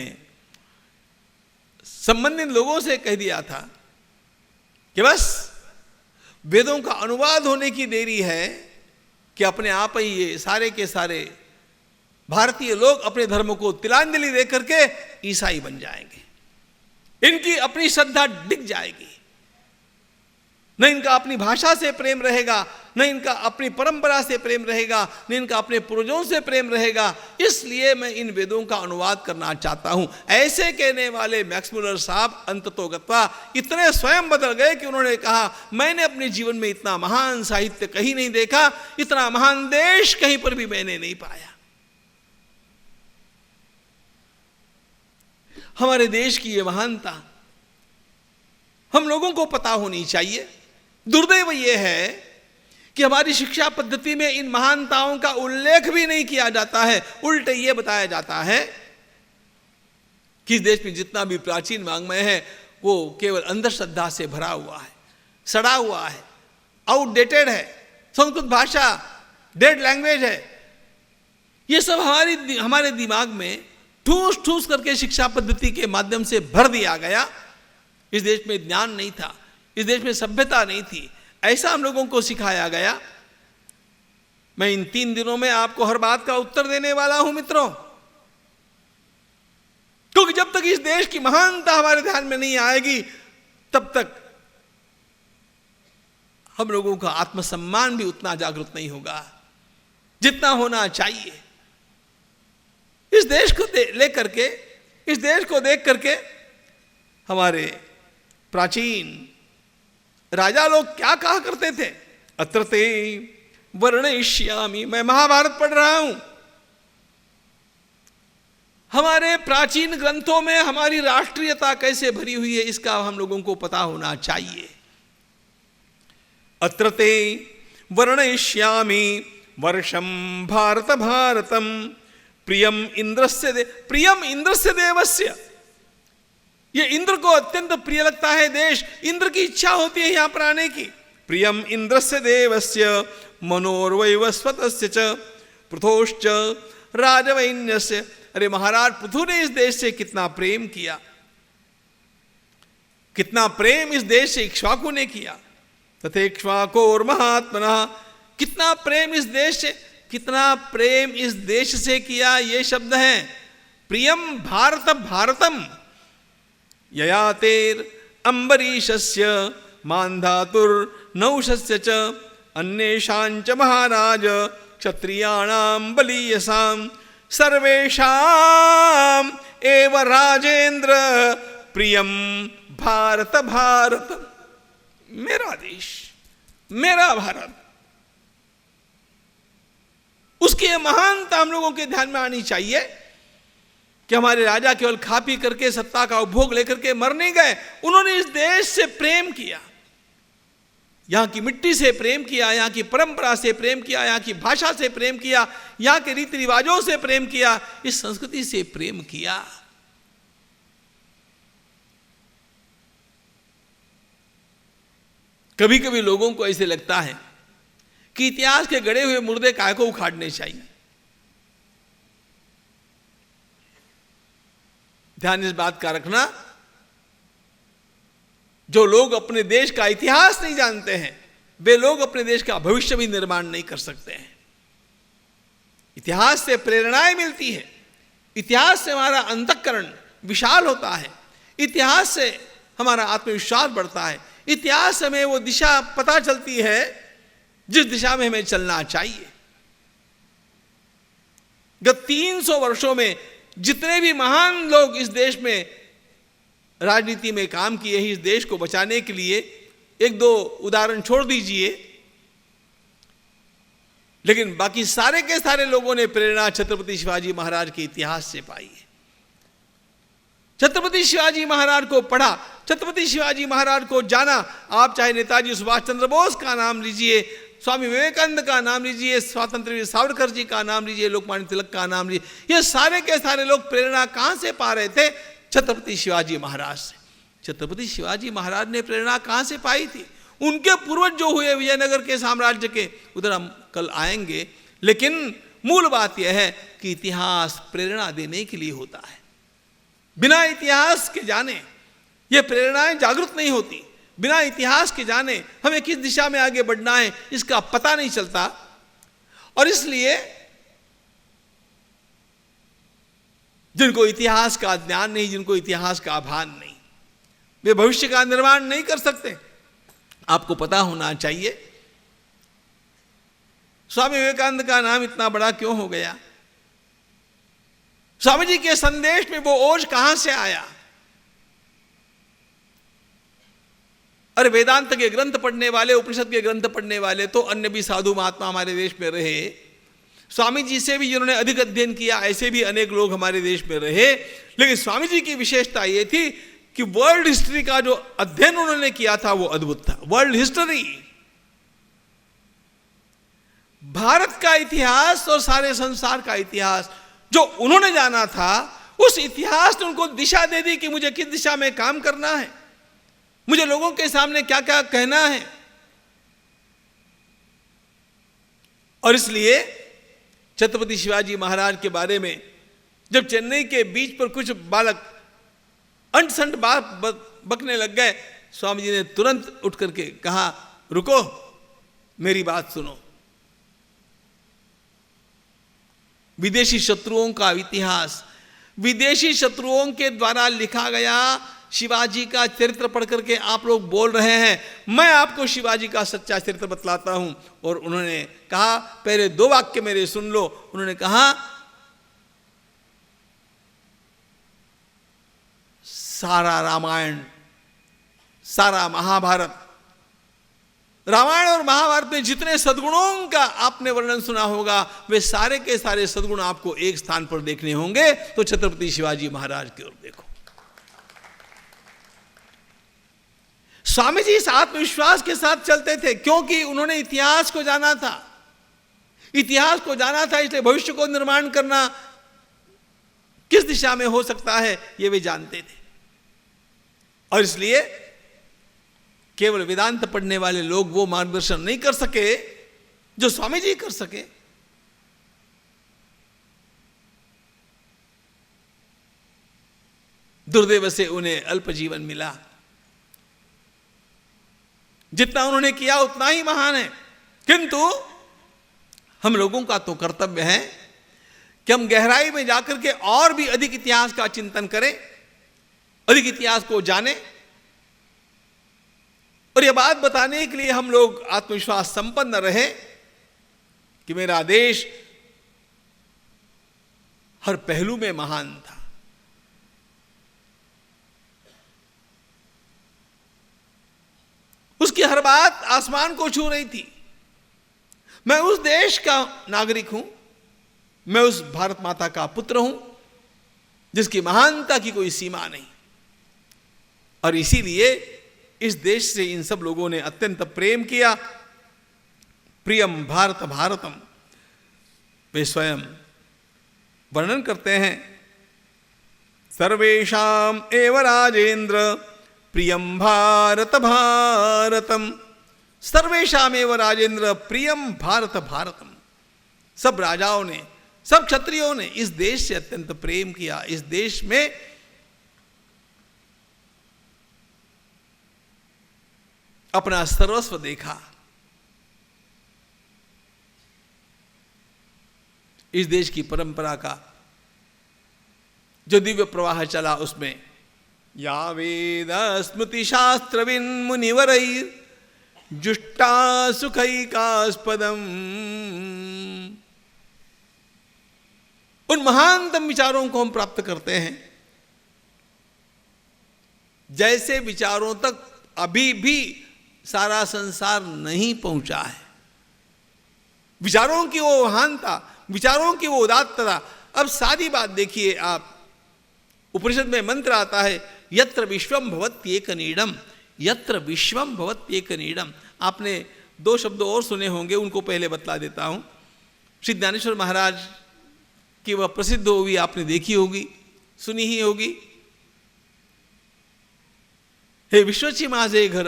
संबंधित लोगों से कह दिया था कि बस वेदों का अनुवाद होने की देरी है कि अपने आप ही ये सारे के सारे भारतीय लोग अपने धर्म को तिलांजलि दे करके ईसाई बन जाएंगे, इनकी अपनी श्रद्धा डिग जाएगी, न इनका अपनी भाषा से प्रेम रहेगा, न इनका अपनी परंपरा से प्रेम रहेगा, न इनका अपने पूर्वजों से प्रेम रहेगा। इसलिए मैं इन वेदों का अनुवाद करना चाहता हूं। ऐसे कहने वाले मैक्स मुलर साहब अंततोगत्वा इतने स्वयं बदल गए कि उन्होंने कहा, मैंने अपने जीवन में इतना महान साहित्य कहीं नहीं देखा, इतना महान देश कहीं पर भी मैंने नहीं पाया। हमारे देश की ये महानता हम लोगों को पता होनी चाहिए। दुर्दैव ये है कि हमारी शिक्षा पद्धति में इन महानताओं का उल्लेख भी नहीं किया जाता है। उल्टे ये बताया जाता है कि इस देश में जितना भी प्राचीन वाङ्मय है वो केवल अंधश्रद्धा से भरा हुआ है, सड़ा हुआ है, आउटडेटेड है, संस्कृत भाषा डेड लैंग्वेज है। ये सब हमारे दिमाग में ठूस ठूस करके शिक्षा पद्धति के माध्यम से भर दिया गया। इस देश में ज्ञान नहीं था, इस देश में सभ्यता नहीं थी, ऐसा हम लोगों को सिखाया गया। मैं इन 3 दिनों में आपको हर बात का उत्तर देने वाला हूं मित्रों, क्योंकि जब तक इस देश की महानता हमारे ध्यान में नहीं आएगी तब तक हम लोगों का आत्मसम्मान भी उतना जागृत नहीं होगा जितना होना चाहिए। इस देश को लेकर के, इस देश को देख करके हमारे प्राचीन राजा लोग क्या कहा करते थे? अत्र ते वर्णयिष्यामि। मैं महाभारत पढ़ रहा हूं। हमारे प्राचीन ग्रंथों में हमारी राष्ट्रीयता कैसे भरी हुई है इसका हम लोगों को पता होना चाहिए। अत्र ते वर्णयिष्यामि वर्षम भारत भारतम प्रियम इंद्रस्य देवस्य। ये इंद्र को अत्यंत प्रिय लगता है देश, इंद्र की इच्छा होती है यहां पर आने की। प्रियम इंद्रस्य देवस्य मनोर्वैवस्वतस्य च पृथोश्च राजवैन्यस्य। अरे महाराज पृथु ने इस देश से कितना प्रेम किया, कितना प्रेम इस देश से इक्ष्वाकु ने किया। तथेक्ष्वाकोर महात्मनः। कितना प्रेम इस देश से, कितना प्रेम इस देश से किया, ये शब्द हैं। प्रियम भारत भारतम ययातेर अंबरीशस्य मान्धातुर नौशस्य च अन्येषांच महाराज क्षत्रियाणां बलीयसां सर्वेषां एव राजेंद्र प्रियम भारत भारत। मेरा देश, मेरा भारत, उसकी महानता हम लोगों के ध्यान में आनी चाहिए कि हमारे राजा केवल खा पी करके सत्ता का उपभोग लेकर के मर नहीं गए, उन्होंने इस देश से प्रेम किया, यहां की मिट्टी से प्रेम किया, यहां की परंपरा से प्रेम किया, यहां की भाषा से प्रेम किया, यहां के रीति रिवाजों से प्रेम किया, इस संस्कृति से प्रेम किया। कभी कभी लोगों को ऐसे लगता है कि इतिहास के गड़े हुए मुर्दे काय को उखाड़ने चाहिए। ध्यान इस बात का रखना, जो लोग अपने देश का इतिहास नहीं जानते हैं वे लोग अपने देश का भविष्य भी निर्माण नहीं कर सकते हैं। इतिहास से प्रेरणाएं मिलती है, इतिहास से हमारा अंतःकरण विशाल होता है, इतिहास से हमारा आत्मविश्वास बढ़ता है, इतिहास से हमें वो दिशा पता चलती है जिस दिशा में हमें चलना चाहिए। गत 300 वर्षों में जितने भी महान लोग इस देश में राजनीति में काम किए हैं, इस देश को बचाने के लिए, 1-2 उदाहरण छोड़ दीजिए, लेकिन बाकी सारे के सारे लोगों ने प्रेरणा छत्रपति शिवाजी महाराज के इतिहास से पाई है। छत्रपति शिवाजी महाराज को पढ़ा, छत्रपति शिवाजी महाराज को जाना। आप चाहे नेताजी सुभाष चंद्र बोस का नाम लीजिए, स्वामी विवेकानंद का नाम लीजिए, स्वतंत्र वीर सावरकर जी का नाम लीजिए, लोकमान्य तिलक का नाम लीजिए, ये सारे के सारे लोग प्रेरणा कहां से पा रहे थे? छत्रपति शिवाजी महाराज से। छत्रपति शिवाजी महाराज ने प्रेरणा कहां से पाई थी? उनके पूर्वज जो हुए विजयनगर के साम्राज्य के, उधर हम कल आएंगे, लेकिन मूल बात यह है कि इतिहास प्रेरणा देने के लिए होता है। बिना इतिहास के जाने ये प्रेरणाएं जागृत नहीं होती। बिना इतिहास के जाने हमें किस दिशा में आगे बढ़ना है इसका पता नहीं चलता। और इसलिए जिनको इतिहास का ज्ञान नहीं, जिनको इतिहास का भान नहीं, वे भविष्य का निर्माण नहीं कर सकते। आपको पता होना चाहिए स्वामी विवेकानंद का नाम इतना बड़ा क्यों हो गया। स्वामी जी के संदेश में वो ओज कहां से आया। अरे वेदांत के ग्रंथ पढ़ने वाले, उपनिषद के ग्रंथ पढ़ने वाले तो अन्य भी साधु महात्मा हमारे देश में रहे। स्वामी जी से भी जिन्होंने अधिक अध्ययन किया ऐसे भी अनेक लोग हमारे देश में रहे। लेकिन स्वामी जी की विशेषता यह थी कि वर्ल्ड हिस्ट्री का जो अध्ययन उन्होंने किया था वो अद्भुत था। वर्ल्ड हिस्ट्री, भारत का इतिहास और सारे संसार का इतिहास जो उन्होंने जाना था, उस इतिहास ने उनको दिशा दे दी कि मुझे किस दिशा में काम करना है, मुझे लोगों के सामने क्या क्या कहना है। और इसलिए छत्रपति शिवाजी महाराज के बारे में जब चेन्नई के बीच पर कुछ बालक अंट संट बात बकने लग गए, स्वामी जी ने तुरंत उठ करके कहा, रुको, मेरी बात सुनो। विदेशी शत्रुओं का इतिहास, विदेशी शत्रुओं के द्वारा लिखा गया शिवाजी का चरित्र पढ़ करके आप लोग बोल रहे हैं, मैं आपको शिवाजी का सच्चा चरित्र बतलाता हूं। और उन्होंने कहा, पहले 2 वाक्य मेरे सुन लो। उन्होंने कहा, सारा रामायण, सारा महाभारत, रामायण और महाभारत में जितने सद्गुणों का आपने वर्णन सुना होगा वे सारे के सारे सद्गुण आपको एक स्थान पर देखने होंगे, तो छत्रपति शिवाजी महाराज की ओर देखो। स्वामी जी इस आत्मविश्वास के साथ चलते थे क्योंकि उन्होंने इतिहास को जाना था। इतिहास को जाना था, इसलिए भविष्य को निर्माण करना किस दिशा में हो सकता है ये वे जानते थे। और इसलिए केवल वेदांत पढ़ने वाले लोग वो मार्गदर्शन नहीं कर सके जो स्वामी जी कर सके। दुर्दैव से उन्हें अल्प जीवन मिला। जितना उन्होंने किया उतना ही महान है, किंतु हम लोगों का तो कर्तव्य है कि हम गहराई में जाकर के और भी अधिक इतिहास का चिंतन करें, अधिक इतिहास को जानें। और यह बात बताने के लिए हम लोग आत्मविश्वास संपन्न रहे कि मेरा देश हर पहलू में महान था। उसकी हर बात आसमान को छू रही थी। मैं उस देश का नागरिक हूं, मैं उस भारत माता का पुत्र हूं जिसकी महानता की कोई सीमा नहीं। और इसीलिए इस देश से इन सब लोगों ने अत्यंत प्रेम किया। प्रियम भारत भारतम, वे स्वयं वर्णन करते हैं, सर्वेषाम एव राजेंद्र प्रियम भारत भारतम। सर्वेषाम एव राजेंद्र प्रियम भारत भारतम। सब राजाओं ने, सब क्षत्रियों ने इस देश से अत्यंत प्रेम किया। इस देश में अपना सर्वस्व देखा। इस देश की परंपरा का जो दिव्य प्रवाह चला उसमें या वेद स्मृति शास्त्रविन मुनिवरैर जुष्टा सुखैकास्पदम, उन महानतम विचारों को हम प्राप्त करते हैं जैसे विचारों तक अभी भी सारा संसार नहीं पहुंचा है। विचारों की वो महानता, विचारों की वो उदात्तता। अब सादी बात देखिए आप, उपनिषद में मंत्र आता है, यत्र विश्वम भवत्येकनीडम, यत्र विश्वम भवत्येकनीडम। आपने 2 शब्द और सुने होंगे, उनको पहले बतला देता हूं। श्री ज्ञानेश्वर महाराज की वह प्रसिद्ध होगी, आपने देखी होगी, सुनी ही होगी। हे विश्वची माझे घर,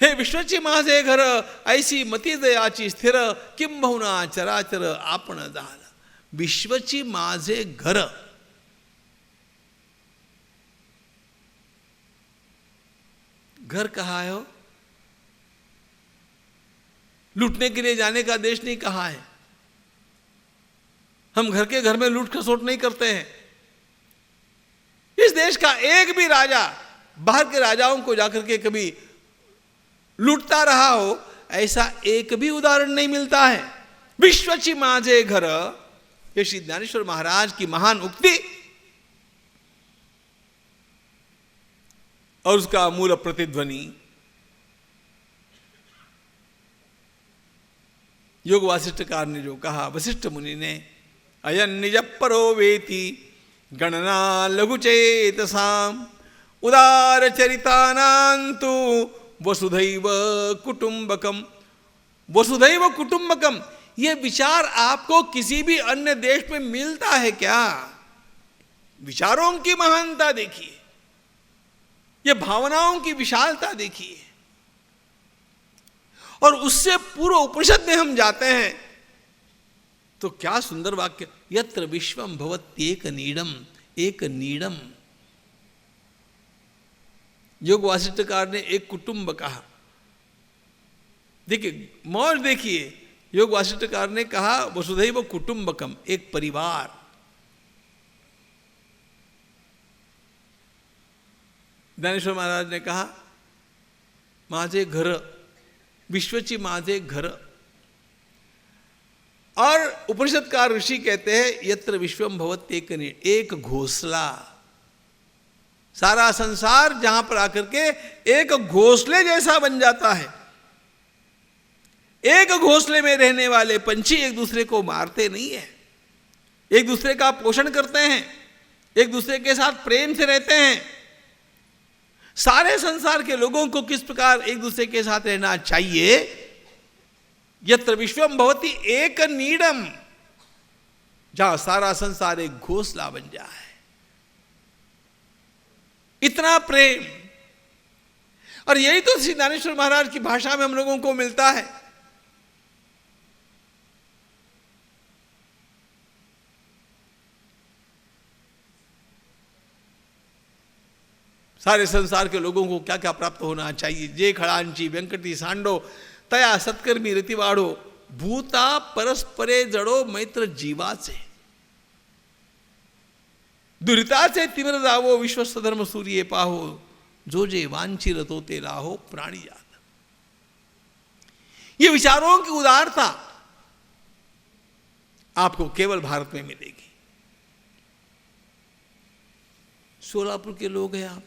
हे विश्वची माझे घर, ऐसी मती दयाची स्थिर, किंबहुना चराचर आपण झाला. विश्वची माझे घर. घर कहाँ है हो? लूटने के लिए जाने का देश नहीं कहाँ है. हम घर के घर में लूट खसोट नहीं करते हैं. इस देश का एक भी राजा बाहर के राजाओं को जाकर के कभी लूटता रहा हो, ऐसा एक भी उदाहरण नहीं मिलता है. विश्वची माझे घर, ये श्री ज्ञानेश्वर महाराज की महान उक्ति और उसका मूल प्रतिध्वनि योग वासिष्ठकार ने जो कहा, वशिष्ठ मुनि ने, अयन निज परो वेति गणना लघुचेतसाम उदार चरितानांतु वसुधैव कुटुंबकम. वसुधैव कुटुंबकम, ये विचार आपको किसी भी अन्य देश में मिलता है क्या? विचारों की महानता देखिए, ये भावनाओं की विशालता देखिए. और उससे पूर्व उपनिषद में हम जाते हैं तो क्या सुंदर वाक्य, यत्र विश्वम भवत्येक नीडम. एक नीडम. योग वासिष्ठकार ने एक कुटुंब कहा. देखिए मौज देखिए, योग वासिष्ठकार ने कहा वसुधैव कुटुंबकम, एक परिवार. ज्ञानेश्वर महाराज ने कहा माझे घर, विश्वची माझे घर. और उपनिषदकार ऋषि कहते हैं यत्र विश्वम भवत्येक नीड, एक घोंसला. सारा संसार जहां पर आकर के एक घोंसले जैसा बन जाता है. एक घोंसले में रहने वाले पंछी एक दूसरे को मारते नहीं है, एक दूसरे का पोषण करते हैं, एक दूसरे के साथ प्रेम से रहते हैं. सारे संसार के लोगों को किस प्रकार एक दूसरे के साथ रहना चाहिए. यत्र विश्वम भवति एक नीडम, जहां सारा संसार एक घोंसला बन जाए. इतना प्रेम. और यही तो श्री ज्ञानेश्वर महाराज की भाषा में हम लोगों को मिलता है. सारे संसार के लोगों को क्या क्या प्राप्त होना चाहिए. जे खड़ांची वेंकटी सांडो तया सत्कर्मी रीतिवाड़ो भूता परस्परे जड़ो मैत्र जीवा से दुरिता से तिमिर दावो विश्वस्त धर्म सूर्य पाहो जो जे वांछी रतो ते राहो प्राणी जात. ये विचारों की उदारता आपको केवल भारत में मिलेगी. सोलापुर के लोग हैं आप,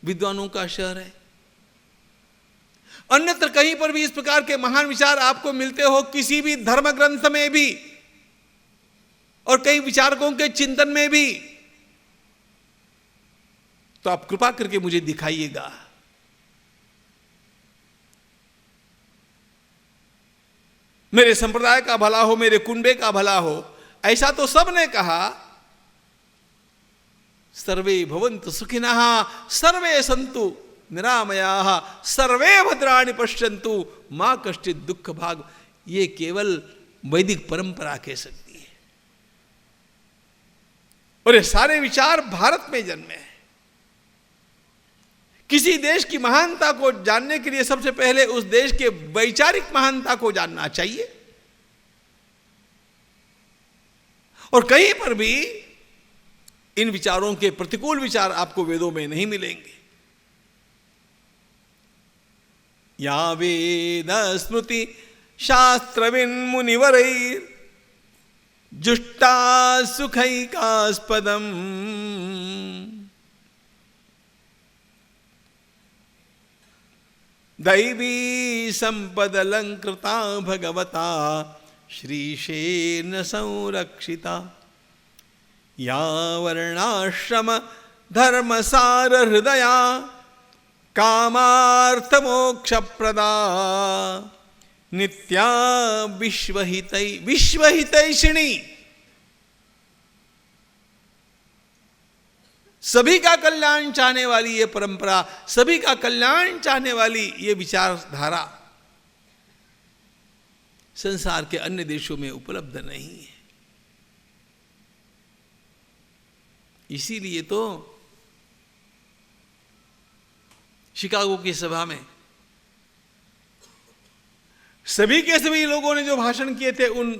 विद्वानों का शहर है. अन्यत्र कहीं पर भी इस प्रकार के महान विचार आपको मिलते हो, किसी भी धर्म ग्रंथ में भी और कई विचारकों के चिंतन में भी, तो आप कृपा करके मुझे दिखाइएगा. मेरे संप्रदाय का भला हो, मेरे कुंबे का भला हो, ऐसा तो सब ने कहा. सर्वे भवन्तु सुखिनः सर्वे सन्तु निरामयाः सर्वे भद्राणि पश्यन्तु मां कश्चित् दुःख भाग. ये केवल वैदिक परंपरा कह सकती है. और ये सारे विचार भारत में जन्मे हैं. किसी देश की महानता को जानने के लिए सबसे पहले उस देश के वैचारिक महानता को जानना चाहिए. और कहीं पर भी इन विचारों के प्रतिकूल विचार आपको वेदों में नहीं मिलेंगे. या वेद स्मृति शास्त्रविन मुनिवरैर जुष्टा सुखैकास्पदम दैवी संपदलंकृता भगवता श्रीशेन संरक्षिता. या वर्णाश्रम धर्मसार हृदया कामार्थ मोक्ष प्रदा नित्या विश्वहितैषिणी. सभी का कल्याण चाहने वाली ये परंपरा, सभी का कल्याण चाहने वाली ये विचारधारा संसार के अन्य देशों में उपलब्ध नहीं है। इसीलिए तो शिकागो की सभा में सभी के सभी लोगों ने जो भाषण किए थे, उन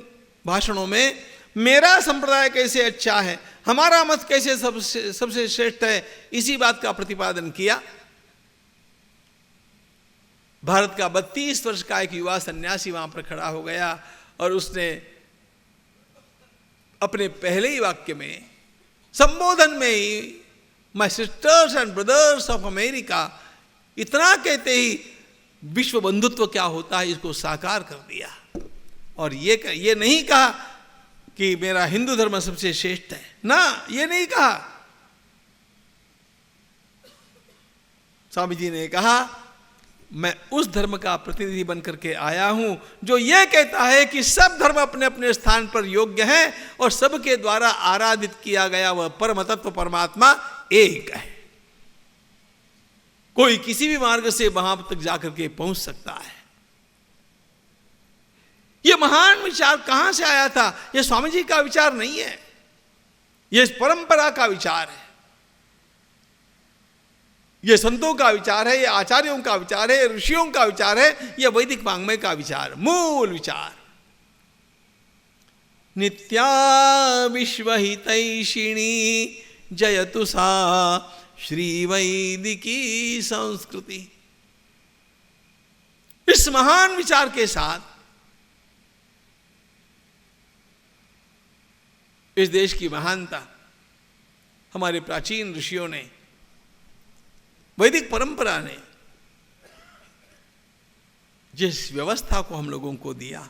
भाषणों में मेरा संप्रदाय कैसे अच्छा है, हमारा मत कैसे सबसे श्रेष्ठ है, इसी बात का प्रतिपादन किया। भारत का 32 वर्ष का एक युवा सन्यासी वहां पर खड़ा हो गया और उसने अपने पहले ही वाक्य में, संबोधन में ही, my sisters and brothers of America, इतना कहते ही विश्व बंधुत्व क्या होता है इसको साकार कर दिया। और ये नहीं कहा कि मेरा हिंदू धर्म सबसे श्रेष्ठ है, ना, ये नहीं कहा। स्वामी जी ने कहा मैं उस धर्म का प्रतिनिधि बनकर के आया हूं जो ये कहता है कि सब धर्म अपने अपने स्थान पर योग्य हैं और सबके द्वारा आराधित किया गया वह परम तत्व परमात्मा एक है। कोई किसी भी मार्ग से वहां तक जाकर के पहुंच सकता है। यह महान विचार कहां से आया था? यह स्वामी जी का विचार नहीं है, यह इस परंपरा का विचार है, यह संतों का विचार है, यह आचार्यों का विचार है, ऋषियों का विचार है, यह वैदिक वाङ्मय का विचार, मूल विचार। नित्या विश्वहितैषिणी जयतु सा श्री वैदिकी संस्कृति। इस महान विचार के साथ इस देश की महानता हमारे प्राचीन ऋषियों ने, वैदिक परंपरा ने जिस व्यवस्था को हम लोगों को दिया,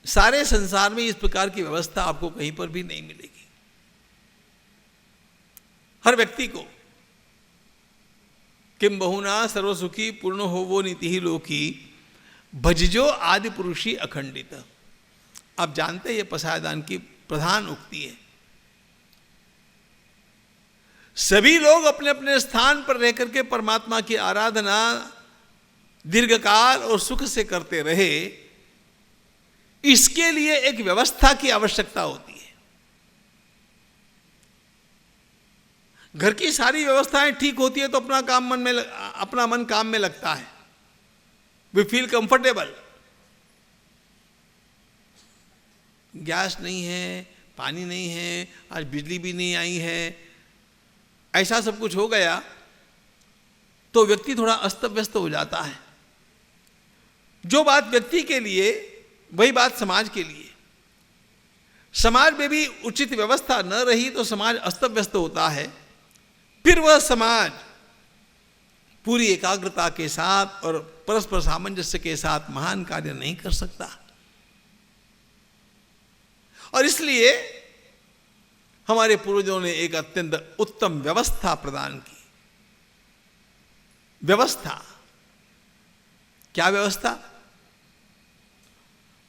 सारे संसार में इस प्रकार की व्यवस्था आपको कहीं पर भी नहीं मिलेगी। हर व्यक्ति को किम बहुना सर्वसुखी पूर्ण हो वो नीति ही लोकी भजजो आदि पुरुषी अखंडित। आप जानते हैं ये पसायदान की प्रधान उक्ति है। सभी लोग अपने अपने स्थान पर रहकर के परमात्मा की आराधना दीर्घकाल और सुख से करते रहे, इसके लिए एक व्यवस्था की आवश्यकता होती है। घर की सारी व्यवस्थाएं ठीक होती है तो अपना मन काम में लगता है, वी फील कंफर्टेबल। गैस नहीं है, पानी नहीं है, आज बिजली भी नहीं आई है, ऐसा सब कुछ हो गया तो व्यक्ति थोड़ा अस्त व्यस्त हो जाता है। जो बात व्यक्ति के लिए वही बात समाज के लिए। समाज में भी उचित व्यवस्था न रही तो समाज अस्त व्यस्त होता है। फिर वह समाज पूरी एकाग्रता के साथ और परस्पर सामंजस्य के साथ महान कार्य नहीं कर सकता। और इसलिए हमारे पूर्वजों ने एक अत्यंत उत्तम व्यवस्था प्रदान की। व्यवस्था क्या? व्यवस्था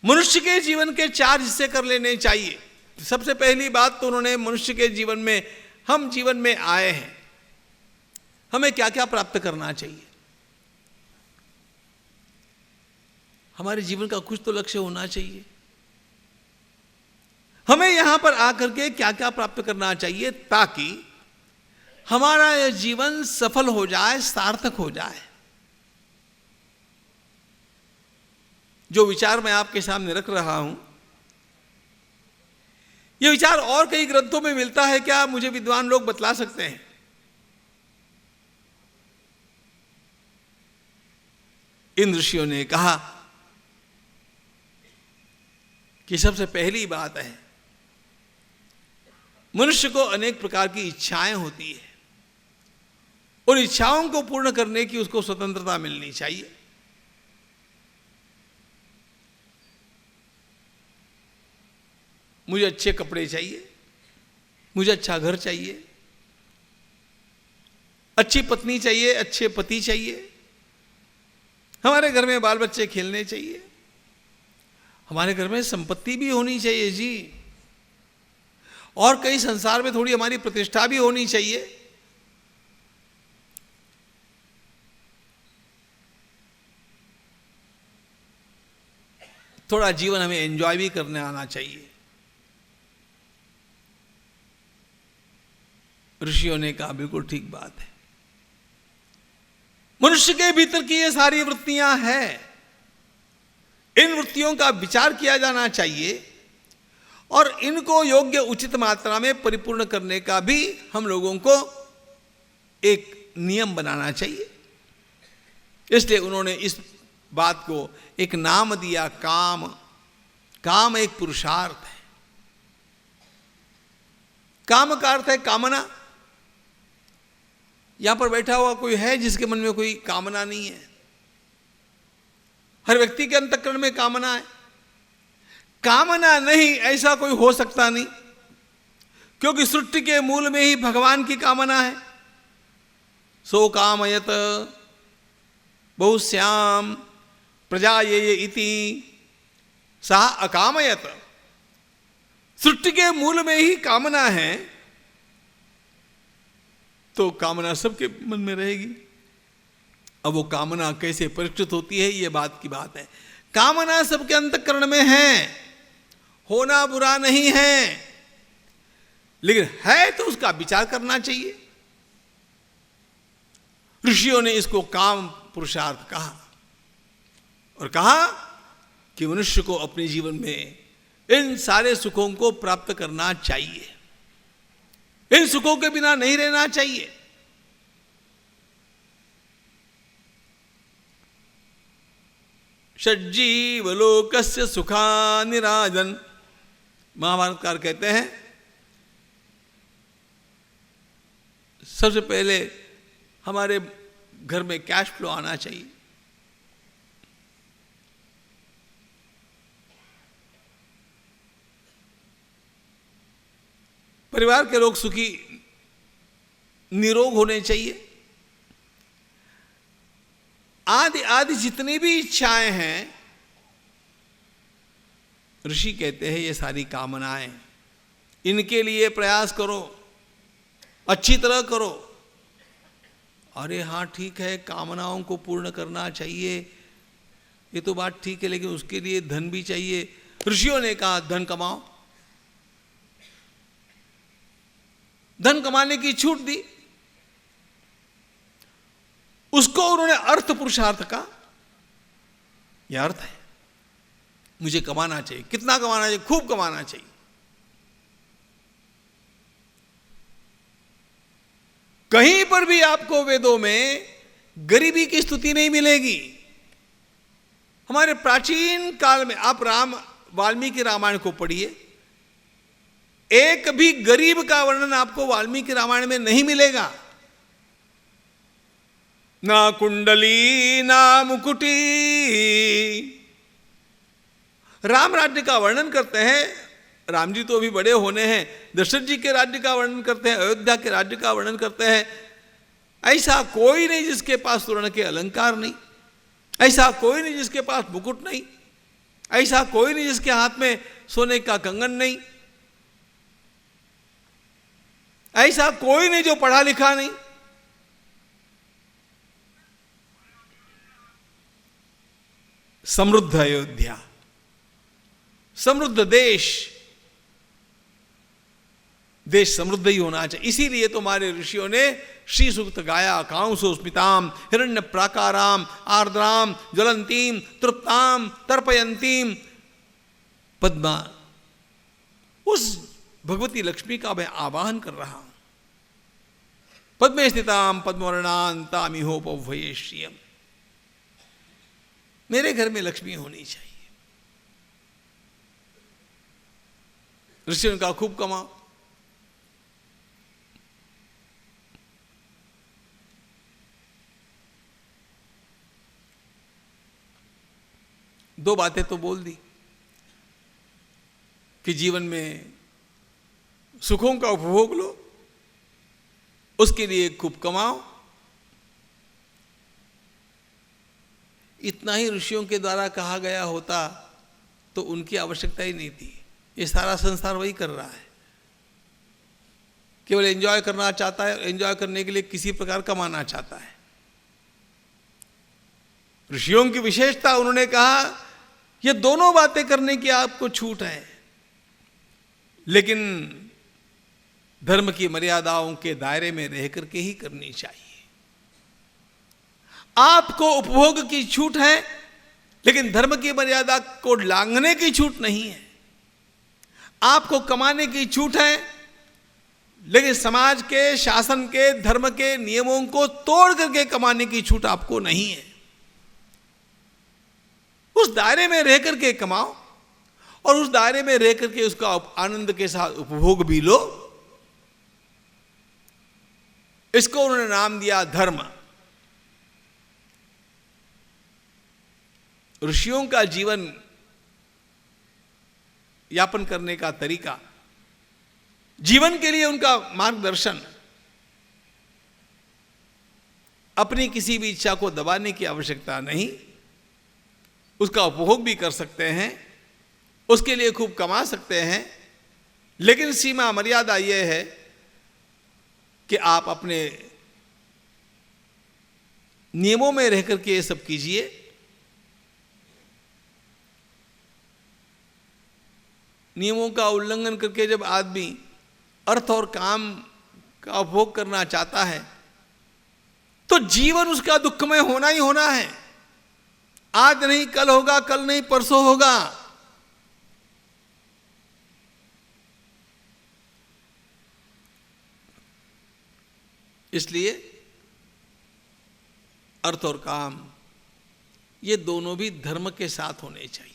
मनुष्य के जीवन के 4 हिस्से कर लेने चाहिए। सबसे पहली बात तो उन्होंने मनुष्य के जीवन में, हम जीवन में आए हैं, हमें क्या क्या प्राप्त करना चाहिए। हमारे जीवन का कुछ तो लक्ष्य होना चाहिए। हमें यहां पर आकर के क्या क्या प्राप्त करना चाहिए ताकि हमारा यह जीवन सफल हो जाए, सार्थक हो जाए। जो विचार मैं आपके सामने रख रहा हूं, यह विचार और कई ग्रंथों में मिलता है क्या? मुझे विद्वान लोग बतला सकते हैं। इन ऋषियों ने कहा कि सबसे पहली बात है, मनुष्य को अनेक प्रकार की इच्छाएं होती है, उन इच्छाओं को पूर्ण करने की उसको स्वतंत्रता मिलनी चाहिए। मुझे अच्छे कपड़े चाहिए, मुझे अच्छा घर चाहिए, अच्छी पत्नी चाहिए, अच्छे पति चाहिए, हमारे घर में बाल बच्चे खेलने चाहिए, हमारे घर में संपत्ति भी होनी चाहिए जी। और कहीं संसार में थोड़ी हमारी प्रतिष्ठा भी होनी चाहिए। थोड़ा जीवन हमें एंजॉय भी करने आना चाहिए। ऋषियों ने कहा बिल्कुल ठीक बात है, मनुष्य के भीतर की ये सारी वृत्तियां हैं, इन वृत्तियों का विचार किया जाना चाहिए और इनको योग्य उचित मात्रा में परिपूर्ण करने का भी हम लोगों को एक नियम बनाना चाहिए। इसलिए उन्होंने इस बात को एक नाम दिया, काम। काम एक पुरुषार्थ है। काम का अर्थ है कामना। यहां पर बैठा हुआ कोई है जिसके मन में कोई कामना नहीं है? हर व्यक्ति के अंतःकरण में कामना है। कामना नहीं ऐसा कोई हो सकता नहीं, क्योंकि सृष्टि के मूल में ही भगवान की कामना है। सो कामयत बहुश्याम प्रजायेय इति सह अकामयत। सृष्टि के मूल में ही कामना है, तो कामना सबके मन में रहेगी। अब वो कामना कैसे परिष्कृत होती है, ये बात की बात है। कामना सबके अंतःकरण में है, होना बुरा नहीं है, लेकिन है तो उसका विचार करना चाहिए। ऋषियों ने इसको काम पुरुषार्थ कहा और कहा कि मनुष्य को अपने जीवन में इन सारे सुखों को प्राप्त करना चाहिए, इन सुखों के बिना नहीं रहना चाहिए। षड्जीवलोकस्य सुखानिराजन, महाभारतकार कहते हैं सबसे पहले हमारे घर में कैश फ्लो आना चाहिए। परिवार के लोग सुखी निरोग होने चाहिए। आदि आदि जितनी भी इच्छाएं हैं, ऋषि कहते हैं ये सारी कामनाएं, इनके लिए प्रयास करो, अच्छी तरह करो। अरे हाँ ठीक है, कामनाओं को पूर्ण करना चाहिए, ये तो बात ठीक है, लेकिन उसके लिए धन भी चाहिए। ऋषियों ने कहा धन कमाओ, धन कमाने की छूट दी। उसको उन्होंने अर्थ पुरुषार्थ का, यह अर्थ है, मुझे कमाना चाहिए। कितना कमाना चाहिए? खूब कमाना चाहिए। कहीं पर भी आपको वेदों में गरीबी की स्तुति नहीं मिलेगी। हमारे प्राचीन काल में आप वाल्मीकि रामायण को पढ़िए, एक भी गरीब का वर्णन आपको वाल्मीकि रामायण में नहीं मिलेगा। ना कुंडली ना मुकुटी। राम राज्य का वर्णन करते हैं, राम जी तो अभी बड़े होने हैं, दशरथ जी के राज्य का वर्णन करते हैं, अयोध्या के राज्य का वर्णन करते हैं। ऐसा कोई नहीं जिसके पास स्वर्ण के अलंकार नहीं, ऐसा कोई नहीं जिसके पास मुकुट नहीं, ऐसा कोई नहीं जिसके हाथ में सोने का कंगन नहीं, ऐसा कोई नहीं जो पढ़ा लिखा नहीं। समृद्ध अयोध्या, समृद्ध देश, देश समृद्ध ही होना चाहिए। इसीलिए तो हमारे ऋषियों ने श्री सूक्त गाया, कांसो स्मिताम हिरण्य प्राकाराम आर्द्राम ज्वलंतीम तृप्ताम तर्पयंतीम पद्मा। उस भगवती लक्ष्मी का मैं आवाहन कर रहा हूं। पद्मे स्थिताम पद्मवर्णान्तामिहोपभयेष्यम। मेरे घर में लक्ष्मी होनी चाहिए। ऋषियों का खूब कमाओ। दो बातें तो बोल दी कि जीवन में सुखों का उपभोग लो, उसके लिए खूब कमाओ। इतना ही ऋषियों के द्वारा कहा गया होता तो उनकी आवश्यकता ही नहीं थी। ये सारा संसार वही कर रहा है। केवल एंजॉय करना चाहता है, एंजॉय करने के लिए किसी प्रकार कमाना चाहता है। ऋषियों की विशेषता, उन्होंने कहा ये दोनों बातें करने की आपको छूट है, लेकिन धर्म की मर्यादाओं के दायरे में रह करके ही करनी चाहिए। आपको उपभोग की छूट है, लेकिन धर्म की मर्यादा को लांघने की छूट नहीं है। आपको कमाने की छूट है, लेकिन समाज के, शासन के, धर्म के नियमों को तोड़ करके कमाने की छूट आपको नहीं है। उस दायरे में रह करके कमाओ और उस दायरे में रह करके उसका आनंद के साथ उपभोग भी लो। इसको उन्होंने नाम दिया धर्म। ऋषियों का जीवन यापन करने का तरीका, जीवन के लिए उनका मार्गदर्शन, अपनी किसी भी इच्छा को दबाने की आवश्यकता नहीं, उसका उपभोग भी कर सकते हैं, उसके लिए खूब कमा सकते हैं, लेकिन सीमा मर्यादा यह है कि आप अपने नियमों में रह करके ये सब कीजिए। नियमों का उल्लंघन करके जब आदमी अर्थ और काम का उपभोग करना चाहता है तो जीवन उसका दुखमय होना ही होना है। आज नहीं कल होगा, कल नहीं परसों होगा। इसलिए अर्थ और काम ये दोनों भी धर्म के साथ होने चाहिए,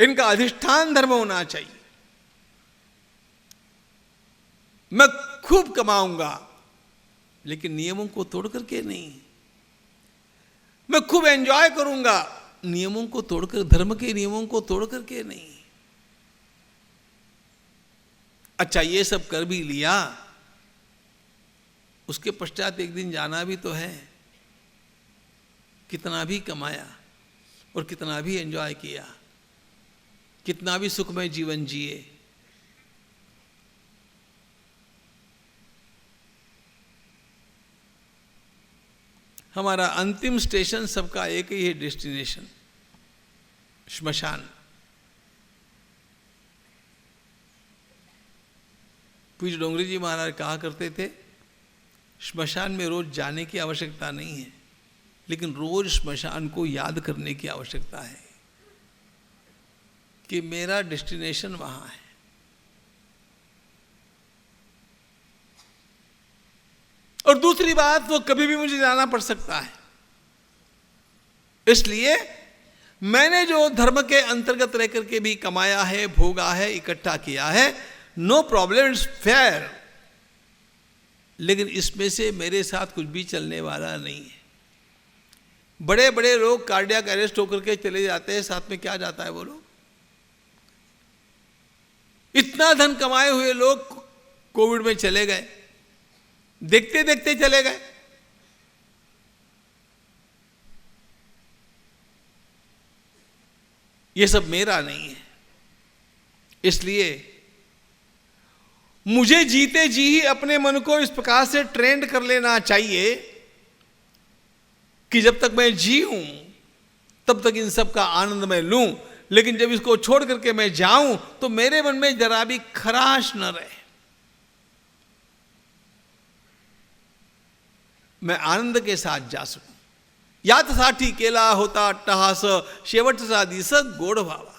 इनका अधिष्ठान धर्म होना चाहिए। मैं खूब कमाऊंगा लेकिन नियमों को तोड़ करके नहीं। मैं खूब एंजॉय करूंगा नियमों को तोड़कर, धर्म के नियमों को तोड़ करके नहीं। अच्छा, ये सब कर भी लिया, उसके पश्चात एक दिन जाना भी तो है। कितना भी कमाया और कितना भी एंजॉय किया, कितना भी सुखमय जीवन जिए, हमारा अंतिम स्टेशन सबका एक ही है, डेस्टिनेशन श्मशान। पूज्य डोंगरी जी महाराज कहा करते थे, श्मशान में रोज जाने की आवश्यकता नहीं है, लेकिन रोज श्मशान को याद करने की आवश्यकता है कि मेरा डेस्टिनेशन वहां है। और दूसरी बात, वो कभी भी मुझे जाना पड़ सकता है। इसलिए मैंने जो धर्म के अंतर्गत रह करके भी कमाया है, भोगा है, इकट्ठा किया है, नो प्रॉब्लम, इट्स फेयर, लेकिन इसमें से मेरे साथ कुछ भी चलने वाला नहीं है। बड़े बड़े लोग कार्डियक अरेस्ट होकर के चले जाते हैं, साथ में क्या जाता है वो लोग? इतना धन कमाए हुए लोग कोविड में चले गए, देखते देखते चले गए। ये सब मेरा नहीं है। इसलिए मुझे जीते जी ही अपने मन को इस प्रकार से ट्रेंड कर लेना चाहिए कि जब तक मैं जी हूं तब तक इन सब का आनंद मैं लूं, लेकिन जब इसको छोड़ करके मैं जाऊं तो मेरे मन में जरा भी खराश न रहे। मैं आनंद के साथ जा सकूं। यात साठी केला होता अट्टहास, शेवट सा दिस गोड़ भावा।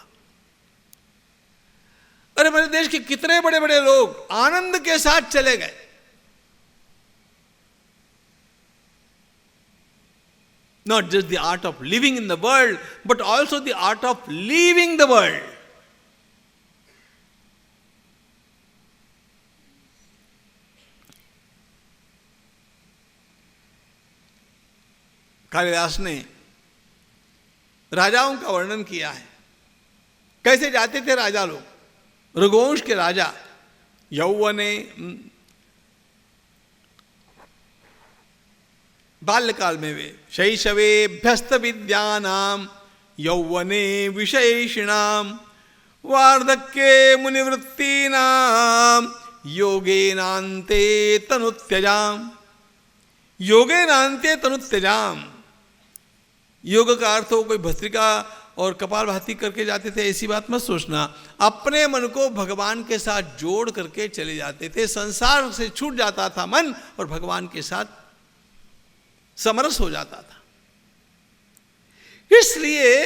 अरे मेरे देश के कितने बड़े बड़े लोग आनंद के साथ चले गए। Not just the art of living in the world, but also the art of leaving the world. Kalidas ने राजाओं का वर्णन किया है। कैसे जाते थे राजा लोग? रघुवंश के राजा यौवने, बाल्यकाल में वे शैशवेभ्यस्त विद्यानाम यौवने विशेषिणाम वार्धक्ये मुनिवृत्तीनाम योगेनान्ते तनुत्यजाम। योगेनान्ते तनुत्यजाम, योग का अर्थ हो कोई भस्त्रिका और कपालभाति करके जाते थे, ऐसी बात मत सोचना। अपने मन को भगवान के साथ जोड़ करके चले जाते थे। संसार से छूट जाता था मन और भगवान के साथ समरस हो जाता था। इसलिए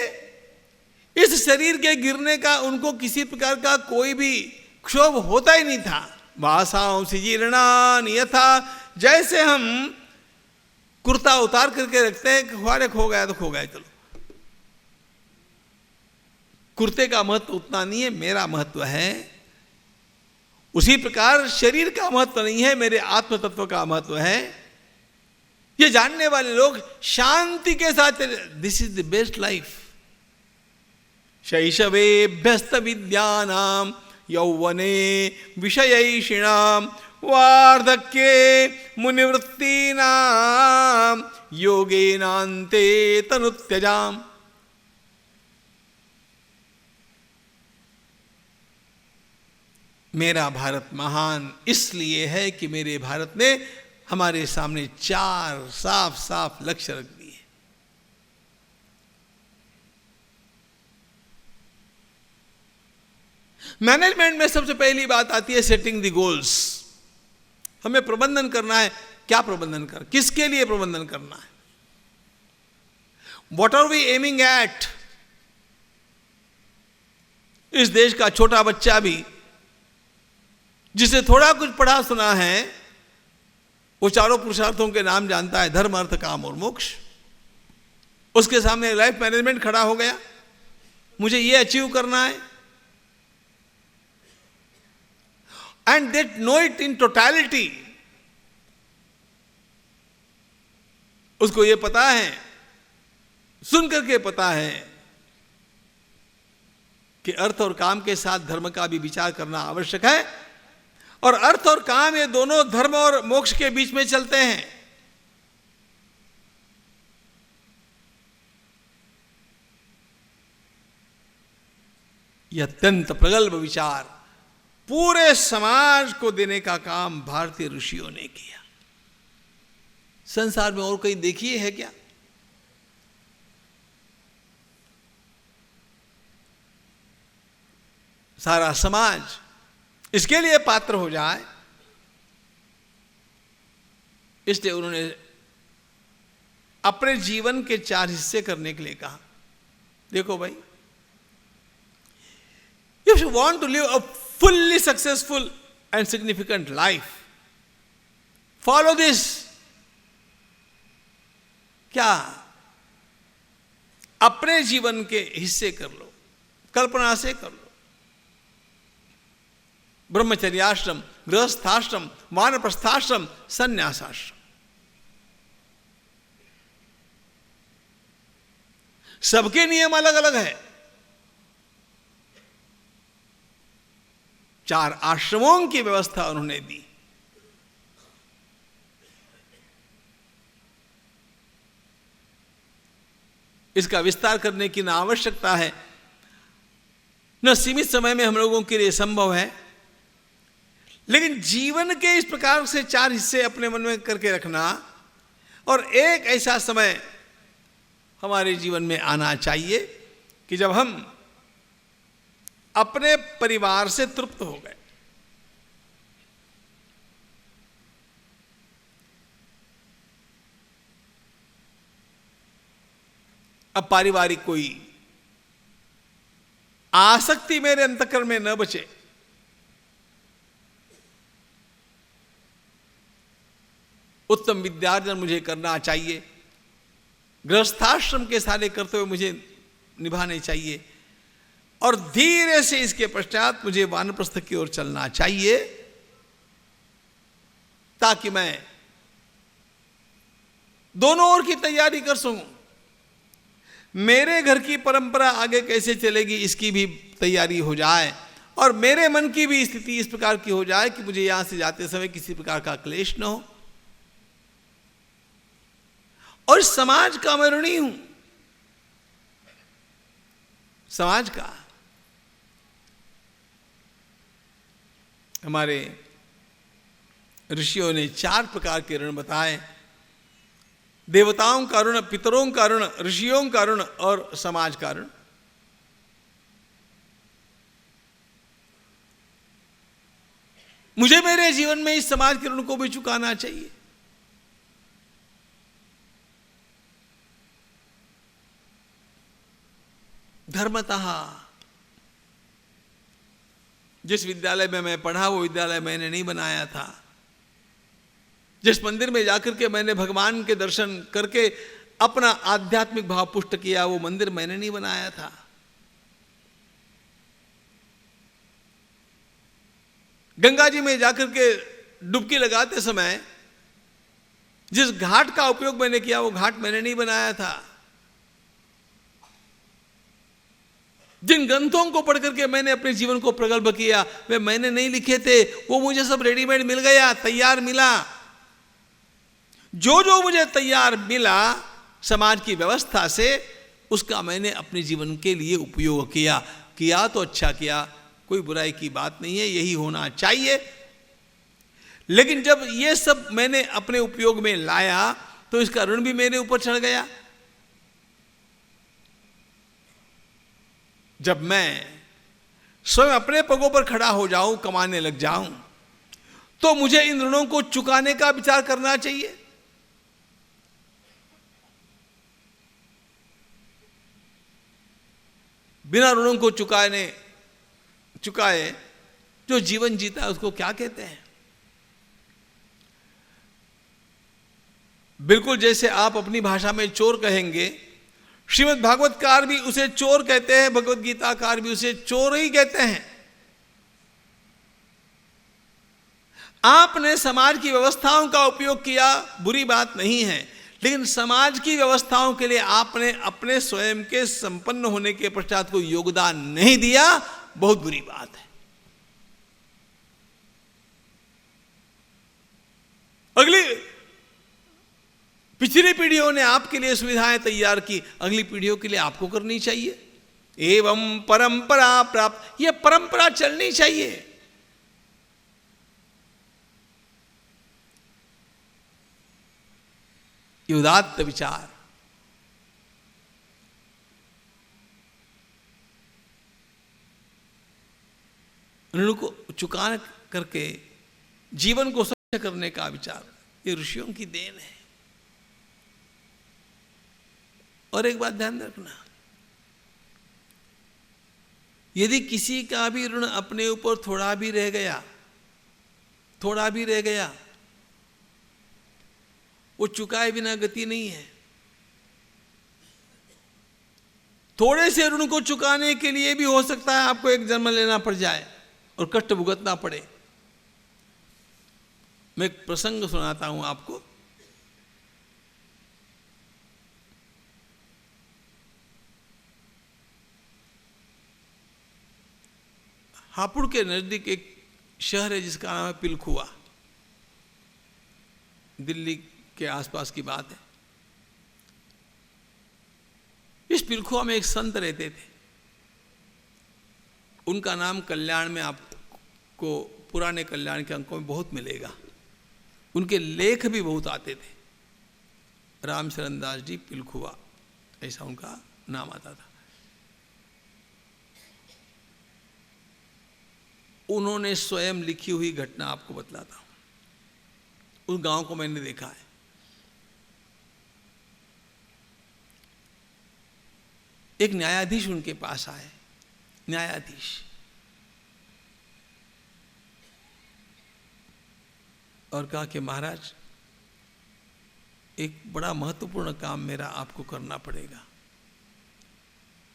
इस शरीर के गिरने का उनको किसी प्रकार का कोई भी क्षोभ होता ही नहीं था। वासांसि जीर्णानि यथा, जैसे हम कुर्ता उतार करके रखते हैं, खुआरे खो गया तो खो गया, चलो। कुर्ते का महत्व उतना नहीं है, मेरा महत्व है। उसी प्रकार शरीर का महत्व नहीं है, मेरे आत्म तत्व का महत्व है। ये जानने वाले लोग शांति के साथ, this is the best life. शैशवेभ्यस्त विद्यानाम यौवने विषयैषिणाम वार्धक्ये मुनिवृत्तीनाम योगेनान्ते तनुत्यजाम। मेरा भारत महान इसलिए है कि मेरे भारत ने हमारे सामने 4 साफ साफ लक्ष्य रख दिए। मैनेजमेंट में सबसे पहली बात आती है सेटिंग द गोल्स। हमें प्रबंधन करना है। क्या प्रबंधन कर, किसके लिए प्रबंधन करना है? What are we aiming at? इस देश का छोटा बच्चा भी जिसे थोड़ा कुछ पढ़ा सुना है, वो चारों पुरुषार्थों के नाम जानता है, धर्म अर्थ काम और मोक्ष। उसके सामने लाइफ मैनेजमेंट खड़ा हो गया, मुझे ये अचीव करना है, and that know it in totality. उसको ये पता है, सुन करके पता है कि अर्थ और काम के साथ धर्म का भी विचार करना आवश्यक है, और अर्थ और काम ये दोनों धर्म और मोक्ष के बीच में चलते हैं। यह अत्यंत प्रगल्भ विचार पूरे समाज को देने का काम भारतीय ऋषियों ने किया। संसार में और कहीं देखिए है क्या? सारा समाज इसके लिए पात्र हो जाए, इसलिए उन्होंने अपने जीवन के 4 हिस्से करने के लिए कहा। देखो भाई, if you want to live a fully successful and significant life, follow this. क्या? अपने जीवन के हिस्से कर लो, कल्पना से कर लो। ब्रह्मचर्याश्रम, गृहस्थाश्रम, वानप्रस्थाश्रम, संन्यासाश्रम। सबके नियम अलग अलग है। 4 आश्रमों की व्यवस्था उन्होंने दी। इसका विस्तार करने की न आवश्यकता है, न सीमित समय में हम लोगों के लिए संभव है, लेकिन जीवन के इस प्रकार से 4 हिस्से अपने मन में करके रखना, और एक ऐसा समय हमारे जीवन में आना चाहिए कि जब हम अपने परिवार से तृप्त हो गए। अब पारिवारिक कोई आसक्ति मेरे अंतःकरण में न बचे, उत्तम विद्यार्जन मुझे करना चाहिए, गृहस्थाश्रम के सारे कर्तव्य मुझे निभाने चाहिए, और धीरे से इसके पश्चात मुझे वानप्रस्थ की ओर चलना चाहिए, ताकि मैं दोनों ओर की तैयारी कर सकूं। मेरे घर की परंपरा आगे कैसे चलेगी इसकी भी तैयारी हो जाए, और मेरे मन की भी स्थिति इस प्रकार की हो जाए कि मुझे यहां से जाते समय किसी प्रकार का क्लेश न हो। और समाज का मैं ऋणी हूं, समाज का। हमारे ऋषियों ने 4 प्रकार के ऋण बताए। देवताओं का ऋण, पितरों का ऋण, ऋषियों का ऋण और समाज का ऋण। मुझे मेरे जीवन में इस समाज के ऋण को भी चुकाना चाहिए। धर्मतः जिस विद्यालय में मैं पढ़ा वो विद्यालय मैंने नहीं बनाया था। जिस मंदिर में जाकर के मैंने भगवान के दर्शन करके अपना आध्यात्मिक भाव पुष्ट किया वो मंदिर मैंने नहीं बनाया था। गंगा जी में जाकर के डुबकी लगाते समय जिस घाट का उपयोग मैंने किया वो घाट मैंने नहीं बनाया था। जिन ग्रंथों को पढ़ करके मैंने अपने जीवन को प्रगल्भ किया वे मैंने नहीं लिखे थे, वो मुझे सब रेडीमेड मिल गया, तैयार मिला। जो जो मुझे तैयार मिला समाज की व्यवस्था से, उसका मैंने अपने जीवन के लिए उपयोग किया तो अच्छा किया, कोई बुराई की बात नहीं है, यही होना चाहिए। लेकिन जब ये सब मैंने अपने उपयोग में लाया तो इसका ऋण भी मेरे ऊपर चढ़ गया। जब मैं स्वयं अपने पगों पर खड़ा हो जाऊं, कमाने लग जाऊं, तो मुझे इन ऋणों को चुकाने का विचार करना चाहिए। बिना ऋणों को चुकाए जो जीवन जीता है उसको क्या कहते हैं? बिल्कुल जैसे आप अपनी भाषा में चोर कहेंगे, श्रीमद् भागवतकार भी उसे चोर कहते हैं, भगवत गीताकार भी उसे चोर ही कहते हैं। आपने समाज की व्यवस्थाओं का उपयोग किया, बुरी बात नहीं है, लेकिन समाज की व्यवस्थाओं के लिए आपने अपने स्वयं के संपन्न होने के पश्चात कोई योगदान नहीं दिया, बहुत बुरी बात है। अगली पिछली पीढ़ियों ने आपके लिए सुविधाएं तैयार की, अगली पीढ़ियों के लिए आपको करनी चाहिए। एवं परंपरा प्राप्त, यह परंपरा चलनी चाहिए। ये उदात्त विचार ऋण को चुका करके जीवन को स्वच्छ करने का विचार, ये ऋषियों की देन है। और एक बात ध्यान रखना, यदि किसी का भी ऋण अपने ऊपर थोड़ा भी रह गया, वो चुकाए बिना गति नहीं है। थोड़े से ऋण को चुकाने के लिए भी हो सकता है आपको एक जन्म लेना पड़ जाए और कष्ट भुगतना पड़े। मैं एक प्रसंग सुनाता हूं आपको। हापुड़ के नजदीक एक शहर है जिसका नाम है पिलखुआ, दिल्ली के आसपास की बात है। इस पिलखुआ में एक संत रहते थे, उनका नाम कल्याण में आपको पुराने कल्याण के अंकों में बहुत मिलेगा। उनके लेख भी बहुत आते थे। रामचरण दास जी पिलखुआ, ऐसा उनका नाम आता था। उन्होंने स्वयं लिखी हुई घटना आपको बतलाता हूं। उस गांव को मैंने देखा है। एक न्यायाधीश उनके पास आए, न्यायाधीश, और कहा कि महाराज एक बड़ा महत्वपूर्ण काम मेरा आपको करना पड़ेगा।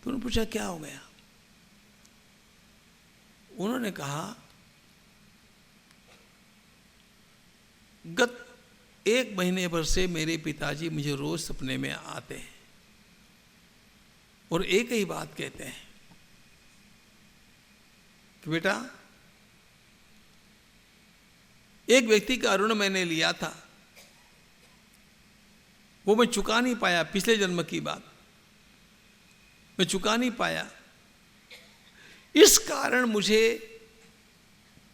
तो उन्होंने पूछा क्या हो गया? उन्होंने कहा गत 1 महीने भर से मेरे पिताजी मुझे रोज सपने में आते हैं और एक ही बात कहते हैं कि बेटा, एक व्यक्ति का ऋण मैंने लिया था, वो मैं चुका नहीं पाया। पिछले जन्म की बात, मैं चुका नहीं पाया। इस कारण मुझे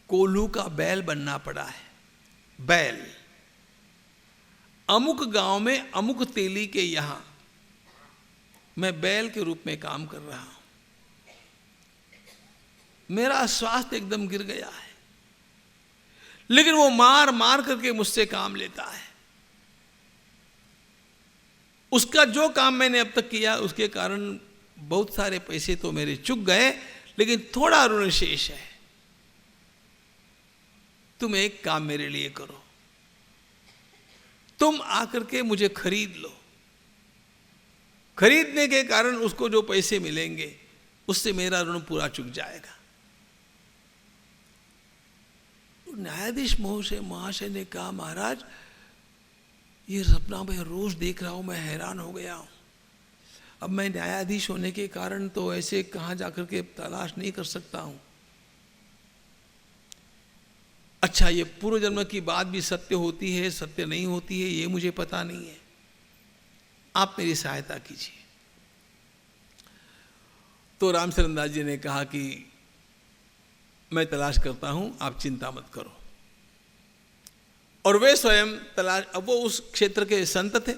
कोल्हू का बैल बनना पड़ा है। बैल, अमुक गांव में अमुक तेली के यहां मैं बैल के रूप में काम कर रहा हूं, मेरा स्वास्थ्य एकदम गिर गया है, लेकिन वो मार मार करके मुझसे काम लेता है। उसका जो काम मैंने अब तक किया उसके कारण बहुत सारे पैसे तो मेरे चुक गए, लेकिन थोड़ा ऋण शेष है। तुम एक काम मेरे लिए करो, तुम आकर के मुझे खरीद लो। खरीदने के कारण उसको जो पैसे मिलेंगे उससे मेरा ऋण पूरा चुक जाएगा। न्यायाधीश महाशय ने कहा, महाराज ये सपना मैं रोज देख रहा हूं, मैं हैरान हो गया हूं। अब मैं न्यायाधीश होने के कारण तो ऐसे कहां जाकर के तलाश नहीं कर सकता हूं। अच्छा, ये पूर्व जन्म की बात भी सत्य होती है, सत्य नहीं होती है, ये मुझे पता नहीं है, आप मेरी सहायता कीजिए। तो रामचरण दास जी ने कहा कि मैं तलाश करता हूं, आप चिंता मत करो। और वे स्वयं तलाश, अब वो उस क्षेत्र के संत थे,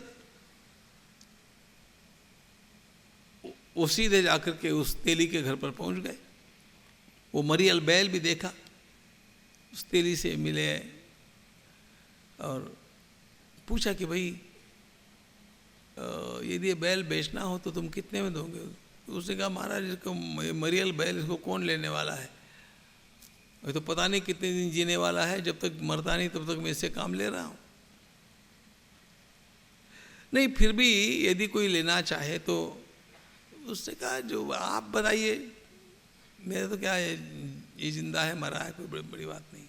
वो सीधे जाकर के उस तेली के घर पर पहुंच गए। वो मरियल बैल भी देखा, उस तेली से मिले और पूछा कि भाई यदि ये बैल बेचना हो तो तुम कितने में दोगे? उसने कहा, महाराज इसको मरियल बैल इसको कौन लेने वाला है, ये तो पता नहीं कितने दिन जीने वाला है, जब तक मरता नहीं तब तक मैं इससे काम ले रहा हूं। नहीं, फिर भी यदि कोई लेना चाहे तो उसने कहा, जो आप बताइए, मेरा तो क्या है, ये जिंदा है मरा है, कोई बड़ी बात नहीं।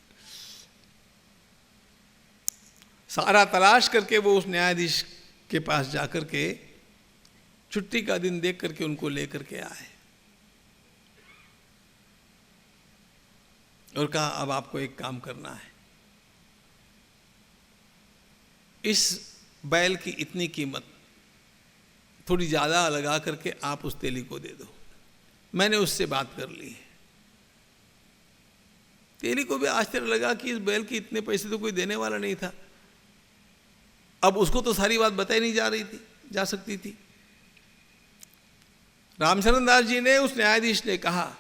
सारा तलाश करके वो उस न्यायाधीश के पास जाकर के छुट्टी का दिन देख करके उनको लेकर के आए और कहा, अब आपको एक काम करना है, इस बैल की इतनी कीमत थोड़ी ज़्यादा लगा करके आप उस तेली को दे दो। मैंने उससे बात कर ली है। तेली को भी आश्चर्य लगा कि इस बैल की इतने पैसे तो कोई देने वाला नहीं था। अब उसको तो सारी बात बताई नहीं जा सकती थी। रामचरण दास जी ने, उस न्यायाधीश ने कहा,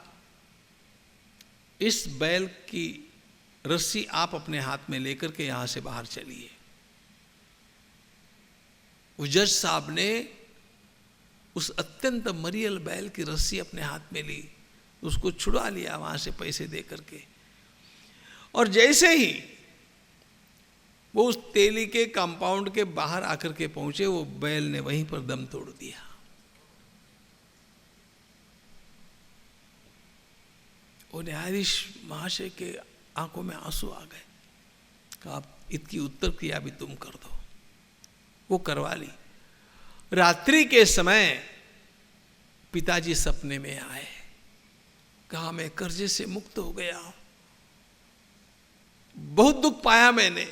इस बैल की रस्सी आप अपने हाथ में लेकर के यहां से बाहर चलिए। उस जज साहब ने उस अत्यंत मरियल बैल की रस्सी अपने हाथ में ली, उसको छुड़ा लिया वहां से पैसे दे करके, और जैसे ही वो उस तेली के कंपाउंड के बाहर आकर के पहुंचे, वो बैल ने वहीं पर दम तोड़ दिया। वो न्यायाधीश महाशय के आंखों में आंसू आ गए। कहा, आप इसकी उत्तर क्रिया भी तुम कर दो। वो करवा ली। रात्रि के समय पिताजी सपने में आए। कहा, मैं कर्जे से मुक्त हो गया हूं, बहुत दुख पाया मैंने,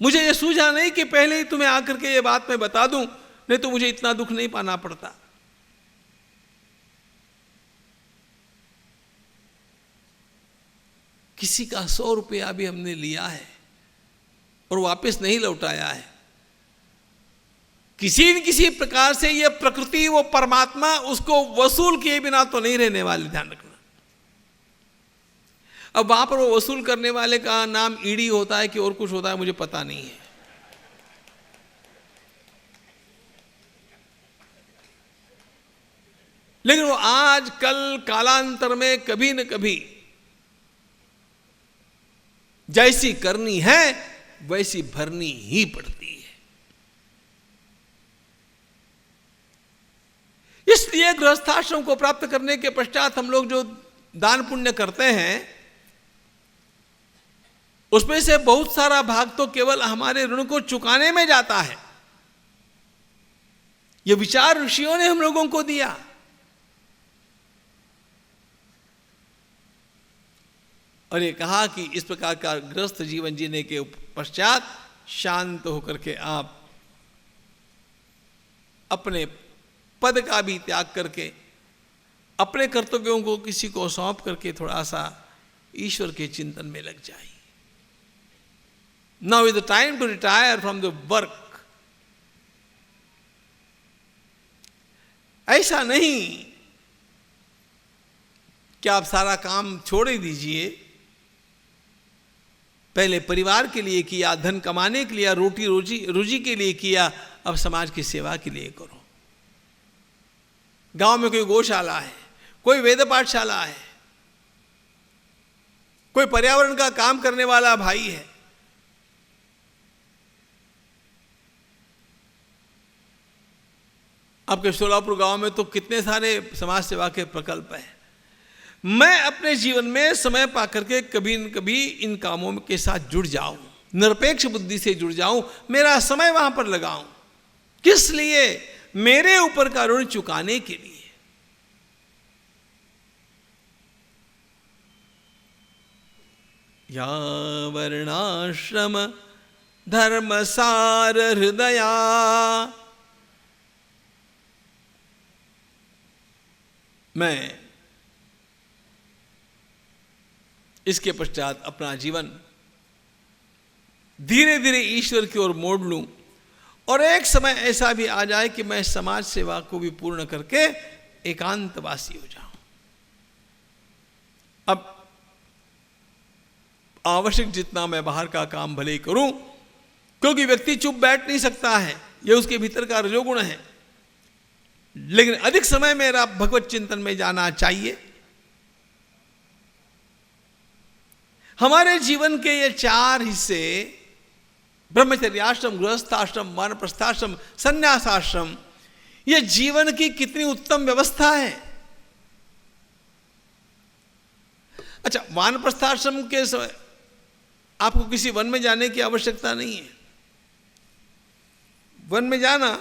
मुझे ये सूझा नहीं कि पहले ही तुम्हें आकर के ये बात मैं बता दूं, नहीं तो मुझे इतना दुख नहीं पाना पड़ता। किसी का 100 रुपया भी हमने लिया है और वापस नहीं लौटाया है। किसी न किसी प्रकार से ये प्रकृति, वो परमात्मा उसको वसूल किए बिना तो नहीं रहने वाले, ध्यान रखना। अब वहां पर वो वसूल करने वाले का नाम ईडी होता है कि और कुछ होता है, मुझे पता नहीं है। लेकिन वो आज कल कालांतर में कभी न कभी जैसी करनी है वैसी भरनी ही पड़ती है। इसलिए गृहस्थाश्रम को प्राप्त करने के पश्चात हम लोग जो दान पुण्य करते हैं, उसमें से बहुत सारा भाग तो केवल हमारे ऋण को चुकाने में जाता है। यह विचार ऋषियों ने हम लोगों को दिया। और ये कहा कि इस प्रकार का गृहस्थ जीवन जीने के पश्चात शांत होकर के आप अपने पद का भी त्याग करके, अपने कर्तव्यों को किसी को सौंप करके थोड़ा सा ईश्वर के चिंतन में लग जाइए। Now is the time to retire from the work. ऐसा नहीं कि आप सारा काम छोड़ ही दीजिए। पहले परिवार के लिए किया, धन कमाने के लिए, रोटी रोजी के लिए किया, अब समाज की सेवा के लिए करो। गांव में कोई गौशाला है, कोई वेद पाठशाला है, कोई पर्यावरण का काम करने वाला भाई है, आपके सोलापुर गांव में तो कितने सारे समाज सेवा के प्रकल्प हैं। मैं अपने जीवन में समय पा करके कभी न कभी इन कामों के साथ जुड़ जाऊं, निरपेक्ष बुद्धि से जुड़ जाऊं, मेरा समय वहां पर लगाऊं। किस लिए? मेरे ऊपर का ऋण चुकाने के लिए। या वर्णाश्रम धर्मसार हृदया, मैं इसके पश्चात अपना जीवन धीरे धीरे ईश्वर की ओर मोड़ लूं और एक समय ऐसा भी आ जाए कि मैं समाज सेवा को भी पूर्ण करके एकांतवासी हो जाऊं। अब आवश्यक जितना मैं बाहर का काम भले ही करूं, क्योंकि व्यक्ति चुप बैठ नहीं सकता है, यह उसके भीतर का रजोगुण है, लेकिन अधिक समय मेरा भगवत चिंतन में जाना चाहिए। हमारे जीवन के ये 4 हिस्से, ब्रह्मचर्याश्रम, गृहस्थाश्रम, वानप्रस्थाश्रम, संन्यासाश्रम, ये जीवन की कितनी उत्तम व्यवस्था है। अच्छा, वानप्रस्थाश्रम के समय आपको किसी वन में जाने की आवश्यकता नहीं है। वन में जाना,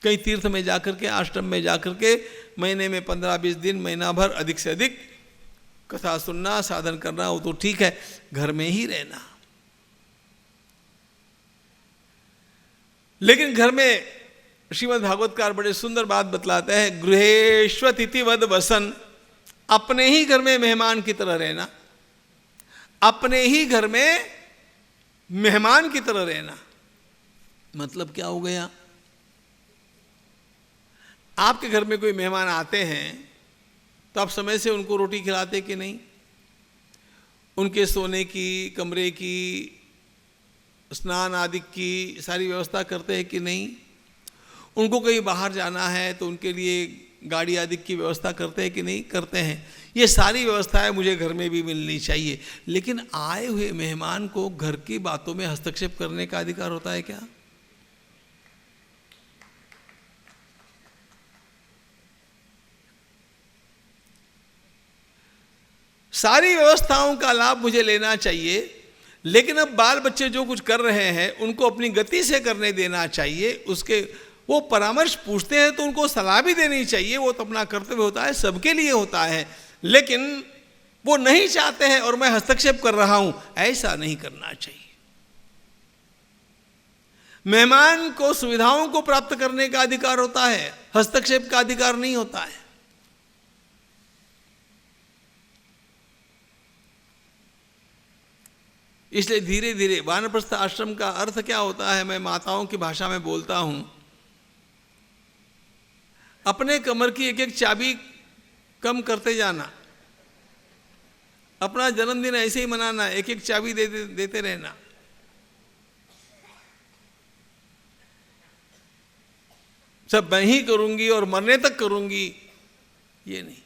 कहीं तीर्थ में जाकर के, आश्रम में जाकर के महीने में 15-20 दिन, महीना भर अधिक से अधिक कथा सुनना, साधन करना, वो तो ठीक है। घर में ही रहना, लेकिन घर में श्रीमद् भागवतकार बड़े सुंदर बात बतलाते हैं, गृहेष्वतिथि वद वसन, अपने ही घर में मेहमान की तरह रहना, अपने ही घर में मेहमान की तरह रहना। मतलब क्या हो गया? आपके घर में कोई मेहमान आते हैं तो आप समय से उनको रोटी खिलाते कि नहीं? उनके सोने की, कमरे की, स्नान आदि की सारी व्यवस्था करते हैं कि नहीं? उनको कहीं बाहर जाना है तो उनके लिए गाड़ी आदि की व्यवस्था करते हैं कि नहीं? करते हैं। ये सारी व्यवस्थाएं मुझे घर में भी मिलनी चाहिए, लेकिन आए हुए मेहमान को घर की बातों में हस्तक्षेप करने का अधिकार होता है क्या? सारी व्यवस्थाओं का लाभ मुझे लेना चाहिए, लेकिन अब बाल बच्चे जो कुछ कर रहे हैं उनको अपनी गति से करने देना चाहिए। उसके वो परामर्श पूछते हैं तो उनको सलाह भी देनी चाहिए, वो तो अपना कर्तव्य होता है, सबके लिए होता है। लेकिन वो नहीं चाहते हैं और मैं हस्तक्षेप कर रहा हूं, ऐसा नहीं करना चाहिए। मेहमान को सुविधाओं को प्राप्त करने का अधिकार होता है, हस्तक्षेप का अधिकार नहीं होता है। इसलिए धीरे धीरे वानप्रस्थ आश्रम का अर्थ क्या होता है, मैं माताओं की भाषा में बोलता हूं, अपने कमर की एक एक चाबी कम करते जाना, अपना जन्मदिन ऐसे ही मनाना, एक एक चाबी देते रहना। सब मैं ही करूंगी और मरने तक करूंगी, ये नहीं।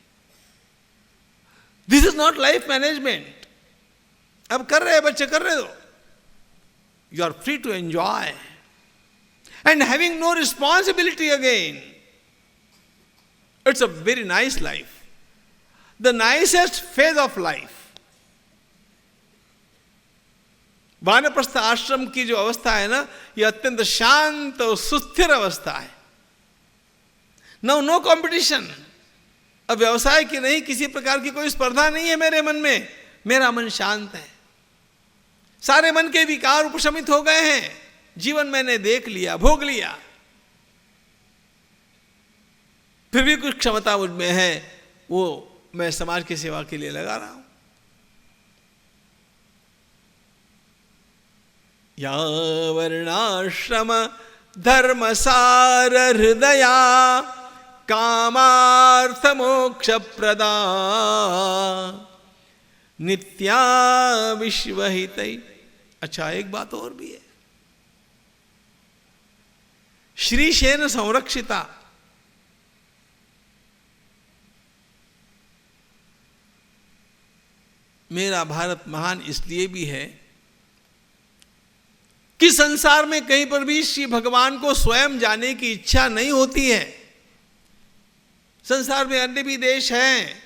This is not life management. अब कर रहे बच्चे, कर रहे हो, you are free to enjoy and having no responsibility again. It's a very nice life, the nicest phase of life. वानप्रस्थ आश्रम की जो अवस्था है ना, यह अत्यंत शांत और सुस्थिर अवस्था है। No competition. अब व्यवसाय की नहीं, किसी प्रकार की कोई स्पर्धा नहीं है मेरे मन में। मेरा मन शांत है, सारे मन के विकार उपशमित हो गए हैं। जीवन मैंने देख लिया, भोग लिया, फिर भी कुछ क्षमता मुझ में है, वो मैं समाज की सेवा के लिए लगा रहा हूं। या वर्णाश्रम धर्मसार हृदया कामार्थ मोक्ष प्रदा नित्या विश्वहित। अच्छा, एक बात और भी है, श्रीशेन संरक्षिता। मेरा भारत महान इसलिए भी है कि संसार में कहीं पर भी श्री भगवान को स्वयं जाने की इच्छा नहीं होती है। संसार में अन्य भी देश हैं,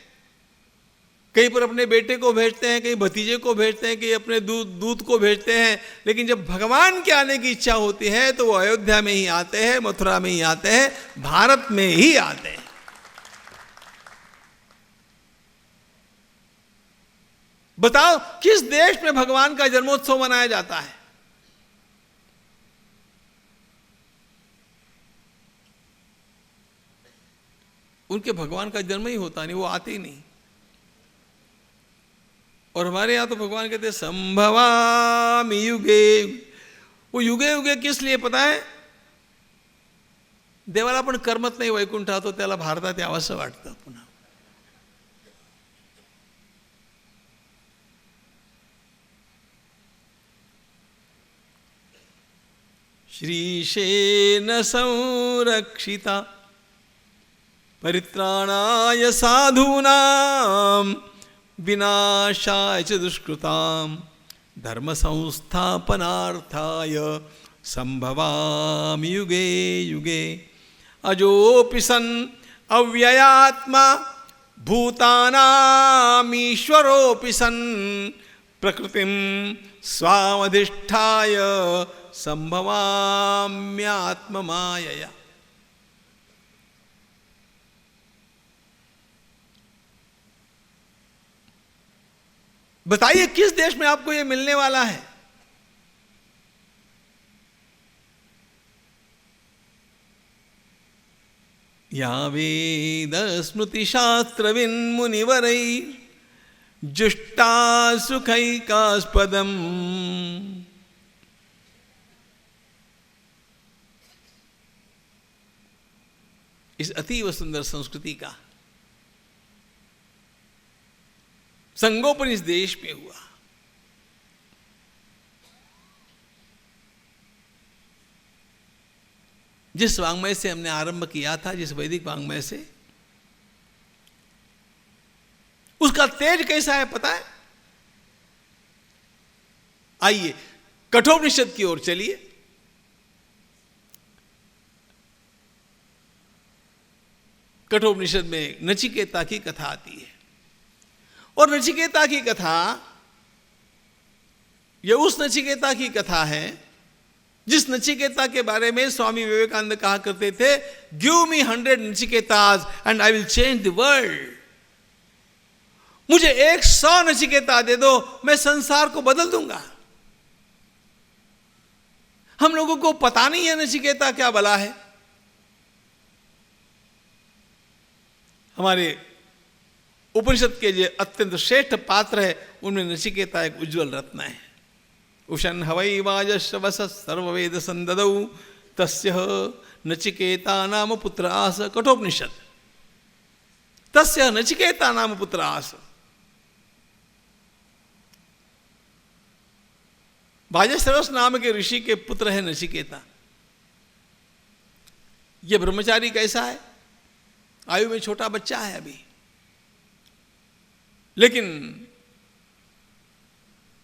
कहीं पर अपने बेटे को भेजते हैं, कहीं भतीजे को भेजते हैं, कहीं अपने दूत को भेजते हैं, लेकिन जब भगवान के आने की इच्छा होती है तो वो अयोध्या में ही आते हैं, मथुरा में ही आते हैं, भारत में ही आते हैं। बताओ किस देश में भगवान का जन्मोत्सव मनाया जाता है? उनके भगवान का जन्म ही होता नहीं, वो आते ही नहीं। और हमारे यहां तो भगवान कहते हैं संभवामि युगे। वो युगे युगे किस लिए पता है? देवाला पण करमत नाही वैकुंठात, तो त्याला भारतात यावंसं वाटतं पुन्हा। श्रीशेन संरक्षिता परित्राणाय साधूनां विनाशाय च दुष्कृतां धर्म संस्थापनार्थाय संभवामि युगे युगे। अजोऽपि सन् अव्ययात्मा भूतानामीश्वरोऽपि सन् प्रकृतिं स्वामधिष्ठाय संभवाम्यात्ममायया। बताइए किस देश में आपको यह मिलने वाला है? या वेद स्मृति शास्त्र विन्मुनिवरै जुष्टा सुखैकास्पदम्। इस अतीव सुंदर संस्कृति का संगोपन इस देश में हुआ। जिस वांग्मय से हमने आरंभ किया था, जिस वैदिक वांग्मय से, उसका तेज कैसा है पता है? आइए कठोपनिषद की ओर चलिए। कठोपनिषद में नचिकेता की कथा आती है, और नचिकेता की कथा यह उस नचिकेता की कथा है जिस नचिकेता के बारे में स्वामी विवेकानंद कहा करते थे, give me 100 Nachiketas and I will change the world. मुझे 100 नचिकेता दे दो, मैं संसार को बदल दूंगा। हम लोगों को पता नहीं है नचिकेता क्या भला है। हमारे उपनिषद के जो अत्यंत श्रेष्ठ पात्र है उनमें नचिकेता एक उज्ज्वल रत्न है। उशन हवै वाजश्रवस सर्ववेद संददौ तस्य नचिकेता नाम पुत्र आस। कठोपनिषद। तस्य नचिकेता नाम पुत्र आस। वाजश्रवस नाम के ऋषि के पुत्र है नचिकेता। ये ब्रह्मचारी कैसा है? आयु में छोटा बच्चा है अभी, लेकिन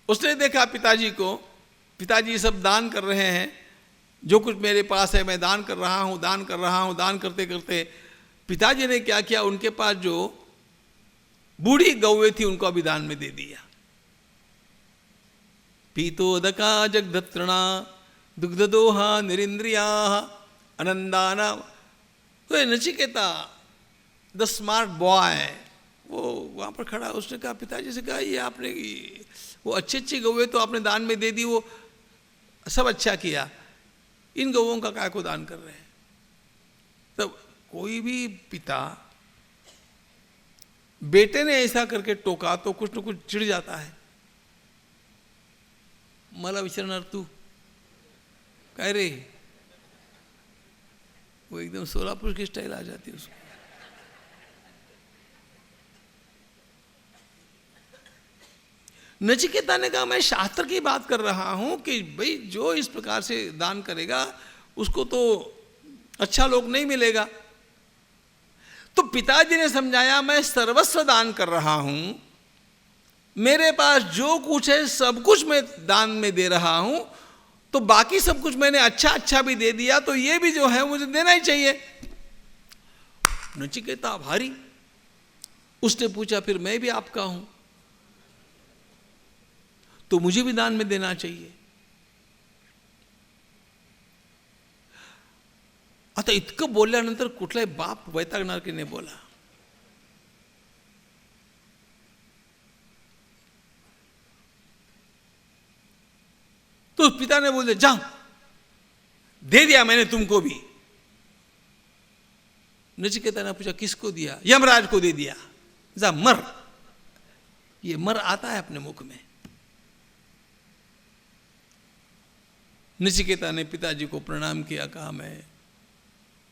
उसने देखा पिताजी को, पिताजी सब दान कर रहे हैं, जो कुछ मेरे पास है मैं दान कर रहा हूं, दान कर रहा हूं। दान करते करते पिताजी ने क्या किया, उनके पास जो बूढ़ी गौएं थी उनको अभी दान में दे दिया। पीतोदका जगदत्रणा दुग्धदोहा निरिंद्रिया अनंदाना। तो नचिकेता द स्मार्ट बॉय वो वहां पर खड़ा, उसने कहा पिताजी से कहा, ये आपने वो अच्छी अच्छी गौएं तो आपने दान में दे दी, वो सब अच्छा किया, इन गौओं का काय को दान कर रहे हैं? तब कोई भी पिता बेटे ने ऐसा करके टोका तो कुछ न कुछ चिढ़ जाता है। मला विचारणार तू कह रे, वो एकदम सोलापुर की स्टाइल आ जाती है उसको। नचिकेता ने कहा मैं शास्त्र की बात कर रहा हूं कि भाई जो इस प्रकार से दान करेगा उसको तो अच्छा लोक नहीं मिलेगा। तो पिताजी ने समझाया मैं सर्वस्व दान कर रहा हूं, मेरे पास जो कुछ है सब कुछ मैं दान में दे रहा हूं, तो बाकी सब कुछ मैंने अच्छा अच्छा भी दे दिया, तो ये भी जो है मुझे देना ही चाहिए। नचिकेता भारी, उसने पूछा फिर मैं भी आपका हूं तो मुझे भी दान में देना चाहिए। आता इतकं बोलल्यानंतर कुठलाही बाप वैतागणार की नाही बोला। तो पिता ने बोले जाओ, दे दिया मैंने तुमको भी। नचिकेता ने पूछा किसको दिया? यमराज को दे दिया, जा मर। ये मर आता है अपने मुख में। नचिकेता ने पिताजी को प्रणाम किया, कहा मैं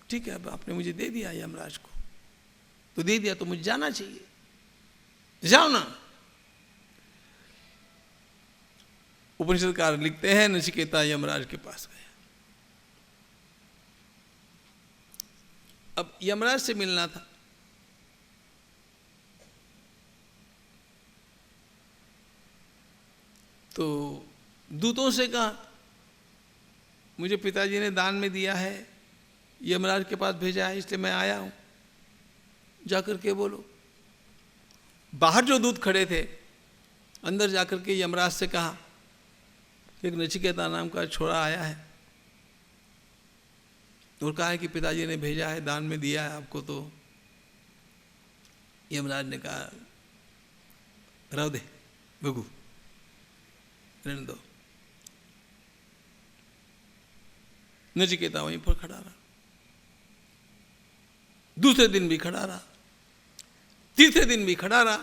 ठीक है, अब आपने मुझे दे दिया यमराज को, तो दे दिया तो मुझे जाना चाहिए, जाओ ना। उपनिषदकार लिखते हैं नचिकेता यमराज के पास गया। अब यमराज से मिलना था। तो दूतों से कहा मुझे पिताजी ने दान में दिया है, यमराज के पास भेजा है, इसलिए मैं आया हूं, जाकर के बोलो। बाहर जो दूत खड़े थे, अंदर जाकर के यमराज से कहा एक नचिकेता नाम का छोरा आया है और कहा है कि पिताजी ने भेजा है, दान में दिया है आपको। तो यमराज ने कहा रहो दे बगू, रहने दो। नचिकेता वहीं पर खड़ा रहा, दूसरे दिन भी खड़ा रहा, तीसरे दिन भी खड़ा रहा।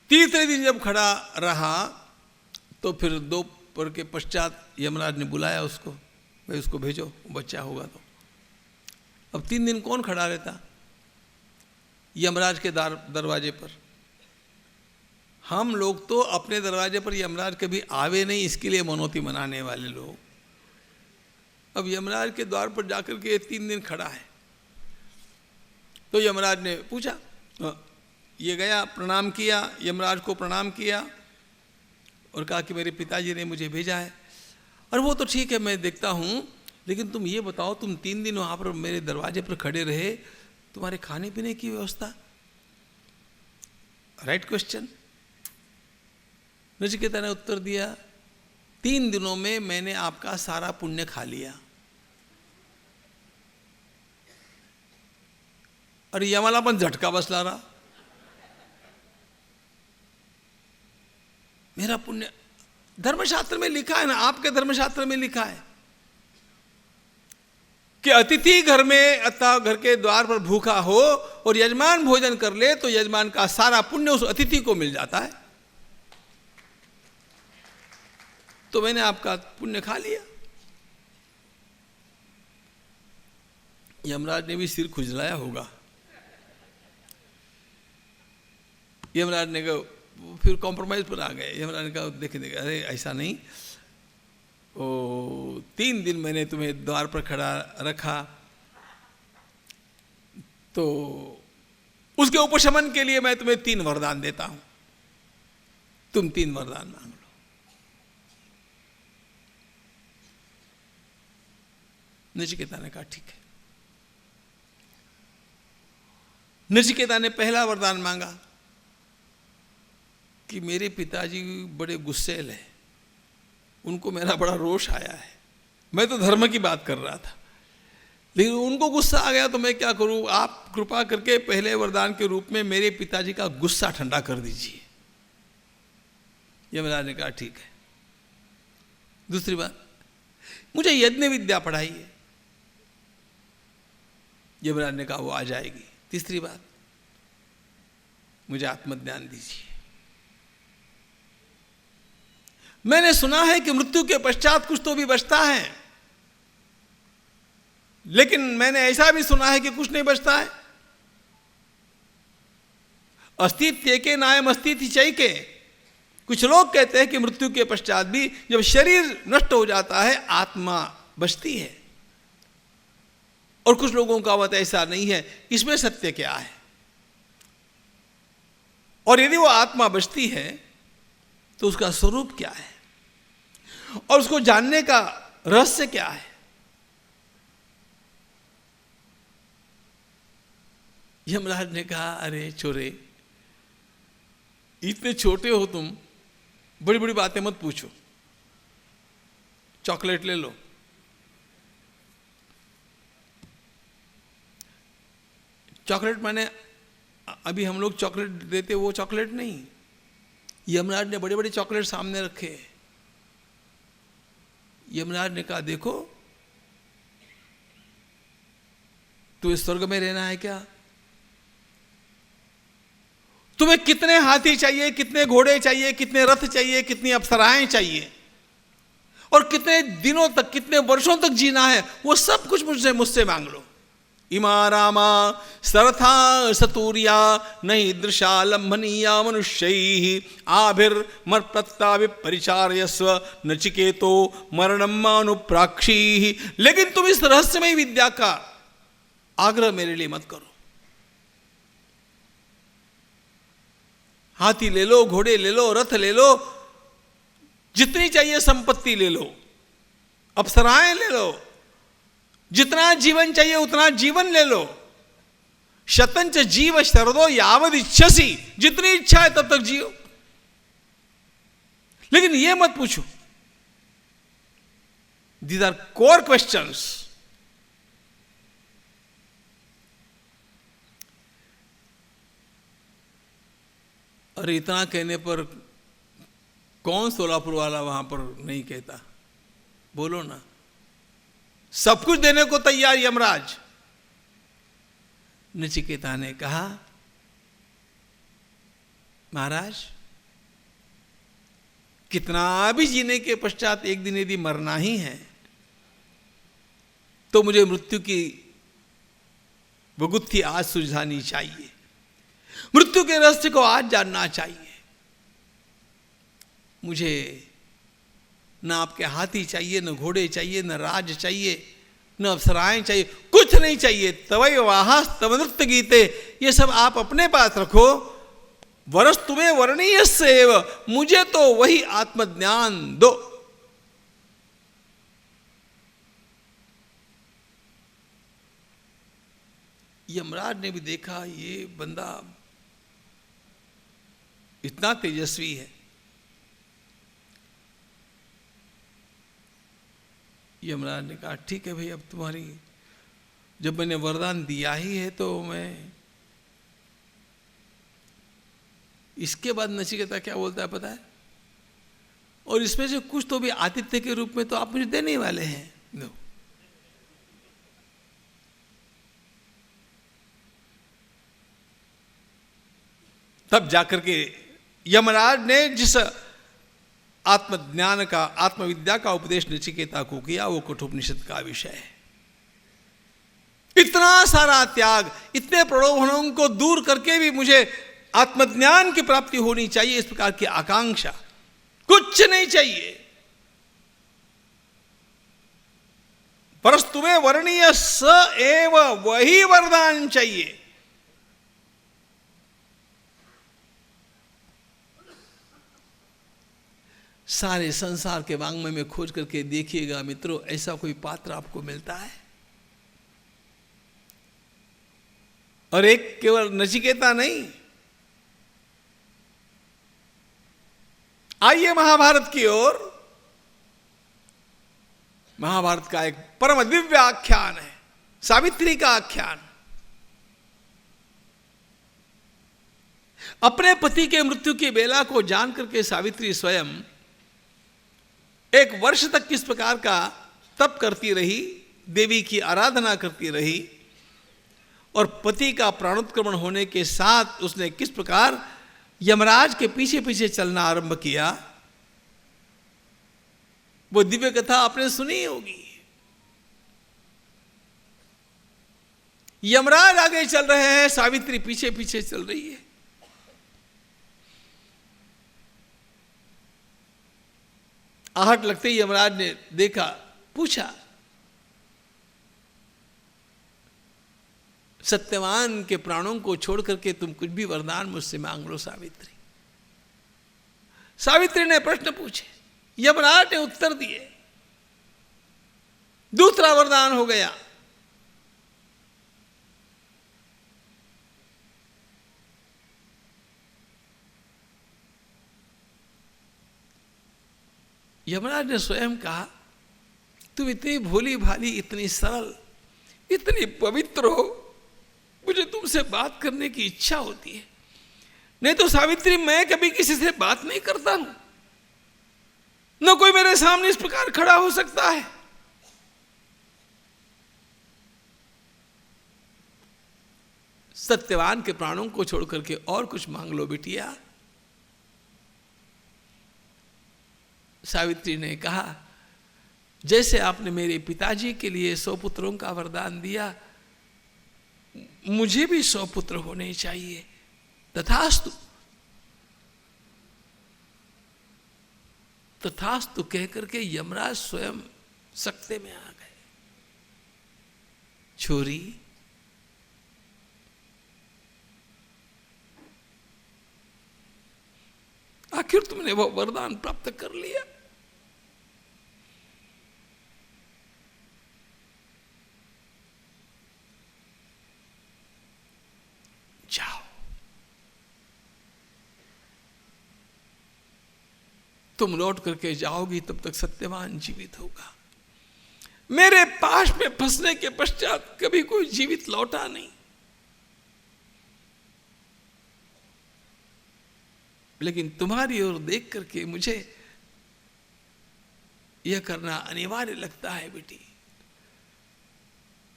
तीसरे दिन जब खड़ा रहा तो फिर दोपहर के पश्चात यमराज ने बुलाया उसको, भाई उसको भेजो, बच्चा होगा तो। अब 3 दिन कौन खड़ा रहता यमराज के दरवाजे पर? हम लोग तो अपने दरवाजे पर यमराज कभी आवे नहीं, इसके लिए मनौती मनाने वाले लोग। अब यमराज के द्वार पर जाकर के 3 दिन खड़ा है। तो यमराज ने पूछा, ये गया, प्रणाम किया, यमराज को प्रणाम किया और कहा कि मेरे पिताजी ने मुझे भेजा है। और वो तो ठीक है, मैं देखता हूँ, लेकिन तुम ये बताओ, तुम 3 दिन वहाँ पर मेरे दरवाजे पर खड़े रहे, तुम्हारे खाने पीने की व्यवस्था? Right question. नचिकेता ने उत्तर दिया 3 दिनों में मैंने आपका सारा पुण्य खा लिया। और यमाला पण झटका बसला रहा, मेरा पुण्य। धर्मशास्त्र में लिखा है ना, आपके धर्मशास्त्र में लिखा है कि अतिथि घर में अथवा घर के द्वार पर भूखा हो और यजमान भोजन कर ले तो यजमान का सारा पुण्य उस अतिथि को मिल जाता है। तो मैंने आपका पुण्य खा लिया। यमराज ने भी सिर खुजलाया होगा। यमराज ने कहा, फिर कॉम्प्रोमाइज पर आ गए। यमराज ने कहा देखे अरे ऐसा नहीं, ओ 3 दिन मैंने तुम्हें द्वार पर खड़ा रखा, तो उसके उपशमन के लिए मैं तुम्हें 3 वरदान देता हूं, तुम 3 वरदान मांग लो। नचिकेता ने कहा ठीक है। नचिकेता ने पहला वरदान मांगा कि मेरे पिताजी बड़े गुस्सेल है, उनको मेरा बड़ा रोष आया है। मैं तो धर्म की बात कर रहा था, लेकिन उनको गुस्सा आ गया, तो मैं क्या करूं? आप कृपा करके पहले वरदान के रूप में मेरे पिताजी का गुस्सा ठंडा कर दीजिए। यमराज ने कहा ठीक है। दूसरी बात, मुझे यज्ञ विद्या पढ़ाइए। यमराज ने कहा वो आ जाएगी। तीसरी बात, मुझे आत्मज्ञान दीजिए। मैंने सुना है कि मृत्यु के पश्चात कुछ तो भी बचता है, लेकिन मैंने ऐसा भी सुना है कि कुछ नहीं बचता है। अस्तित्व के नायम अस्तित्व चैके। कुछ लोग कहते हैं कि मृत्यु के पश्चात भी जब शरीर नष्ट हो जाता है आत्मा बचती है, और कुछ लोगों का मत ऐसा नहीं है। इसमें सत्य क्या है? और यदि वो आत्मा बचती है तो उसका स्वरूप क्या है, और उसको जानने का रहस्य क्या है? यमराज ने कहा, अरे छोरे, इतने छोटे हो तुम, बड़ी बड़ी बातें मत पूछो, चॉकलेट ले लो। चॉकलेट माने अभी हम लोग चॉकलेट देते वो चॉकलेट नहीं। यमराज ने बड़े बड़े चॉकलेट सामने रखे। यमराज ने कहा, देखो तुम्हें स्वर्ग में रहना है क्या? तुम्हें कितने हाथी चाहिए, कितने घोड़े चाहिए, कितने रथ चाहिए, कितनी अप्सराएं चाहिए, और कितने दिनों तक, कितने वर्षों तक जीना है, वो सब कुछ मुझसे मांग लो। इमा रामा सरथा सतूर्या नहीं दृशा लंभनीया मनुष्यैः आभिर्मत्प्रत्ता विपरिचार्यस्व नचिकेतो मरणम मानुप्राक्षीः। लेकिन तुम इस रहस्यमय विद्या का आग्रह मेरे लिए मत करो। हाथी ले लो, घोड़े ले लो, रथ ले लो, जितनी चाहिए संपत्ति ले लो, अप्सराएं ले लो, जितना जीवन चाहिए उतना जीवन ले लो। शतंच जीव शरदो यावद इच्छसी, जितनी इच्छा है तब तक जियो, लेकिन ये मत पूछो। These are core questions. अरे इतना कहने पर कौन सोलापुर वाला वहां पर नहीं कहता? बोलो ना। सब कुछ देने को तैयार यमराज। नचिकेता ने कहा, महाराज कितना भी जीने के पश्चात एक दिन यदि मरना ही है तो मुझे मृत्यु की भुगुत्थी आज सुलझानी चाहिए, मृत्यु के रहस्य को आज जानना चाहिए। मुझे न आपके हाथी चाहिए, न घोड़े चाहिए, न राज चाहिए, न अप्सराएं चाहिए, कुछ नहीं चाहिए। तवै वाहास तव नृत्य गीते, ये सब आप अपने पास रखो। वरस तुम्हें वर्णीय सेव, मुझे तो वही आत्मज्ञान दो। यमराज ने भी देखा ये बंदा इतना तेजस्वी है। यमराज ने कहा, ठीक है भाई, अब तुम्हारी, जब मैंने वरदान दिया ही है तो मैं। इसके बाद नचिकेता क्या बोलता है पता है? और इसमें से कुछ तो भी आतिथ्य के रूप में तो आप मुझे देने वाले हैं। नो, तब जाकर के यमराज ने जिस आत्मज्ञान का, आत्मविद्या का उपदेश नचिकेता को किया, वो कठोपनिषद का विषय है। इतना सारा त्याग, इतने प्रलोभनों को दूर करके भी मुझे आत्मज्ञान की प्राप्ति होनी चाहिए, इस प्रकार की आकांक्षा। कुछ नहीं चाहिए, परस तुम्हें वर्णीय स एव, वही वरदान चाहिए। सारे संसार के वांग्मय में खोज करके देखिएगा मित्रों, ऐसा कोई पात्र आपको मिलता है? और एक केवल नचिकेता नहीं, आइए महाभारत की ओर। महाभारत का एक परम दिव्य आख्यान है, सावित्री का आख्यान। अपने पति के मृत्यु की बेला को जान करके सावित्री स्वयं 1 वर्ष तक किस प्रकार का तप करती रही, देवी की आराधना करती रही, और पति का प्राणोत्क्रमण होने के साथ उसने किस प्रकार यमराज के पीछे पीछे चलना आरंभ किया। वो दिव्य कथा आपने सुनी होगी। यमराज आगे चल रहे हैं, सावित्री पीछे पीछे चल रही है। आहट लगते ही यमराज ने देखा, पूछा, सत्यवान के प्राणों को छोड़ करके तुम कुछ भी वरदान मुझसे मांग लो सावित्री। सावित्री ने प्रश्न पूछे, यमराज ने उत्तर दिए, दूसरा वरदान हो गया। यमराज ने स्वयं कहा, तुम इतनी भोली भाली, इतनी सरल, इतनी पवित्र हो, मुझे तुमसे बात करने की इच्छा होती है। नहीं तो सावित्री, मैं कभी किसी से बात नहीं करता हूं, न कोई मेरे सामने इस प्रकार खड़ा हो सकता है। सत्यवान के प्राणों को छोड़ करके और कुछ मांग लो बिटिया। सावित्री ने कहा, जैसे आपने मेरे पिताजी के लिए 100 पुत्रों का वरदान दिया, मुझे भी 100 पुत्र होने चाहिए। तथास्तु। तथास्तु कह करके यमराज स्वयं सकते में आ गए। छोरी, आखिर तुमने वो वरदान प्राप्त कर लिया। जाओ, तुम लौट करके जाओगी तब तक सत्यवान जीवित होगा। मेरे पास में फंसने के पश्चात कभी कोई जीवित लौटा नहीं। लेकिन तुम्हारी ओर देख करके मुझे यह करना अनिवार्य लगता है बेटी।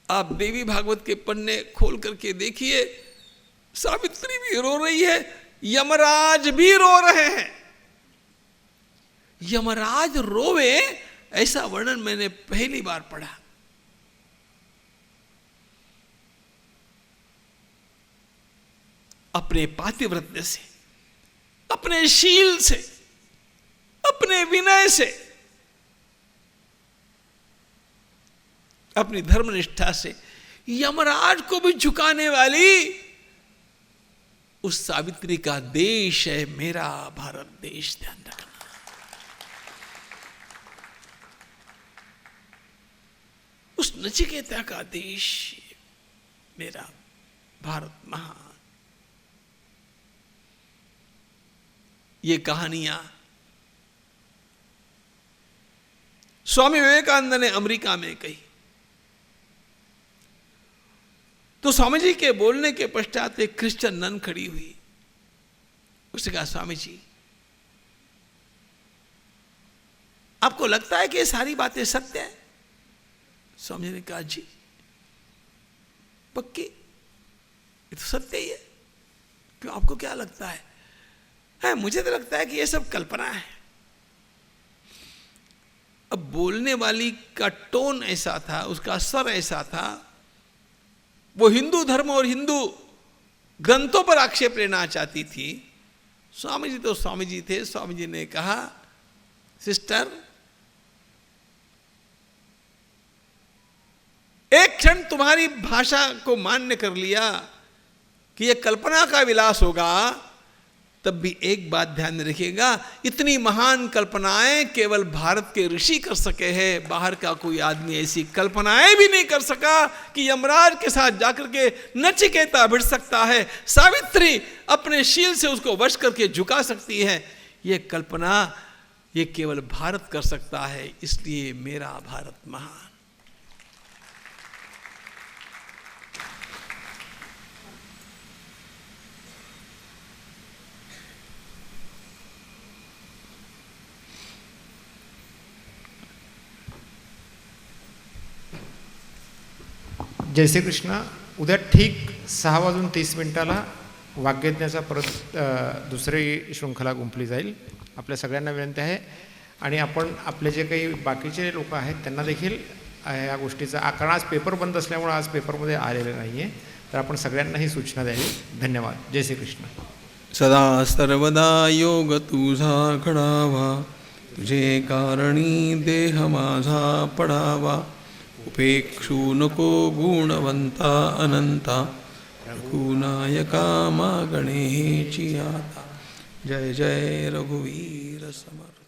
आप देवी भागवत के पन्ने खोल करके देखिए, सावित्री भी रो रही है, यमराज भी रो रहे हैं। यमराज रोवे ऐसा वर्णन मैंने पहली बार पढ़ा। अपने पातिव्रत्य से, अपने शील से, अपने विनय से, अपनी धर्मनिष्ठा से यमराज को भी झुकाने वाली उस सावित्री का देश है मेरा भारत देश। ध्यान रखना, उस नचिकेता का देश मेरा भारत महान। ये कहानियां स्वामी विवेकानंद ने अमेरिका में कही, तो स्वामी जी के बोलने के पश्चात एक क्रिश्चियन नन खड़ी हुई। उसने कहा, स्वामी जी, आपको लगता है कि ये सारी बातें सत्य है? स्वामी जी ने कहा, जी पक्की, ये तो सत्य ही है। क्यों, आपको क्या लगता है? मुझे तो लगता है कि ये सब कल्पना है। अब बोलने वाली का टोन ऐसा था, उसका स्वर ऐसा था, वो हिंदू धर्म और हिंदू ग्रंथों पर आक्षेप लेना चाहती थी। स्वामी जी तो स्वामी जी थे। स्वामी जी ने कहा, सिस्टर, एक क्षण तुम्हारी भाषा को मान्य कर लिया कि यह कल्पना का विलास होगा, तब भी एक बात ध्यान में रखिएगा, इतनी महान कल्पनाएं केवल भारत के ऋषि कर सके हैं। बाहर का कोई आदमी ऐसी कल्पनाएं भी नहीं कर सका कि यमराज के साथ जाकर के नचिकेता भिड़ सकता है, सावित्री अपने शील से उसको वश करके झुका सकती है। यह कल्पना ये केवल भारत कर सकता है। इसलिए मेरा भारत महान। जय श्री कृष्ण. उद्या ठीक 6:30 वाग्यज्ञाचा परत दुसरी शृंखला गुंफली जाईल. आपल्या सगळ्यांना विनंती आहे, आणि आपण आपले जे काही बाकीचे लोक आहेत त्यांना देखील या गोष्टीचा कारण आज पेपर बंद असल्यामुळे आज पेपरमध्ये आलेले नाही आहे, तर आपण सगळ्यांना ही सूचना द्यावी. धन्यवाद. जय श्रीकृष्ण. सदा सर्वदा योग तुझा घडावा, तुझे कारणी देह माझा पडावा. उपेक्षू नको गुणवंता अनंता, रघुनायका मागणे हेची आता. जय जय रघुवीर समर्थ.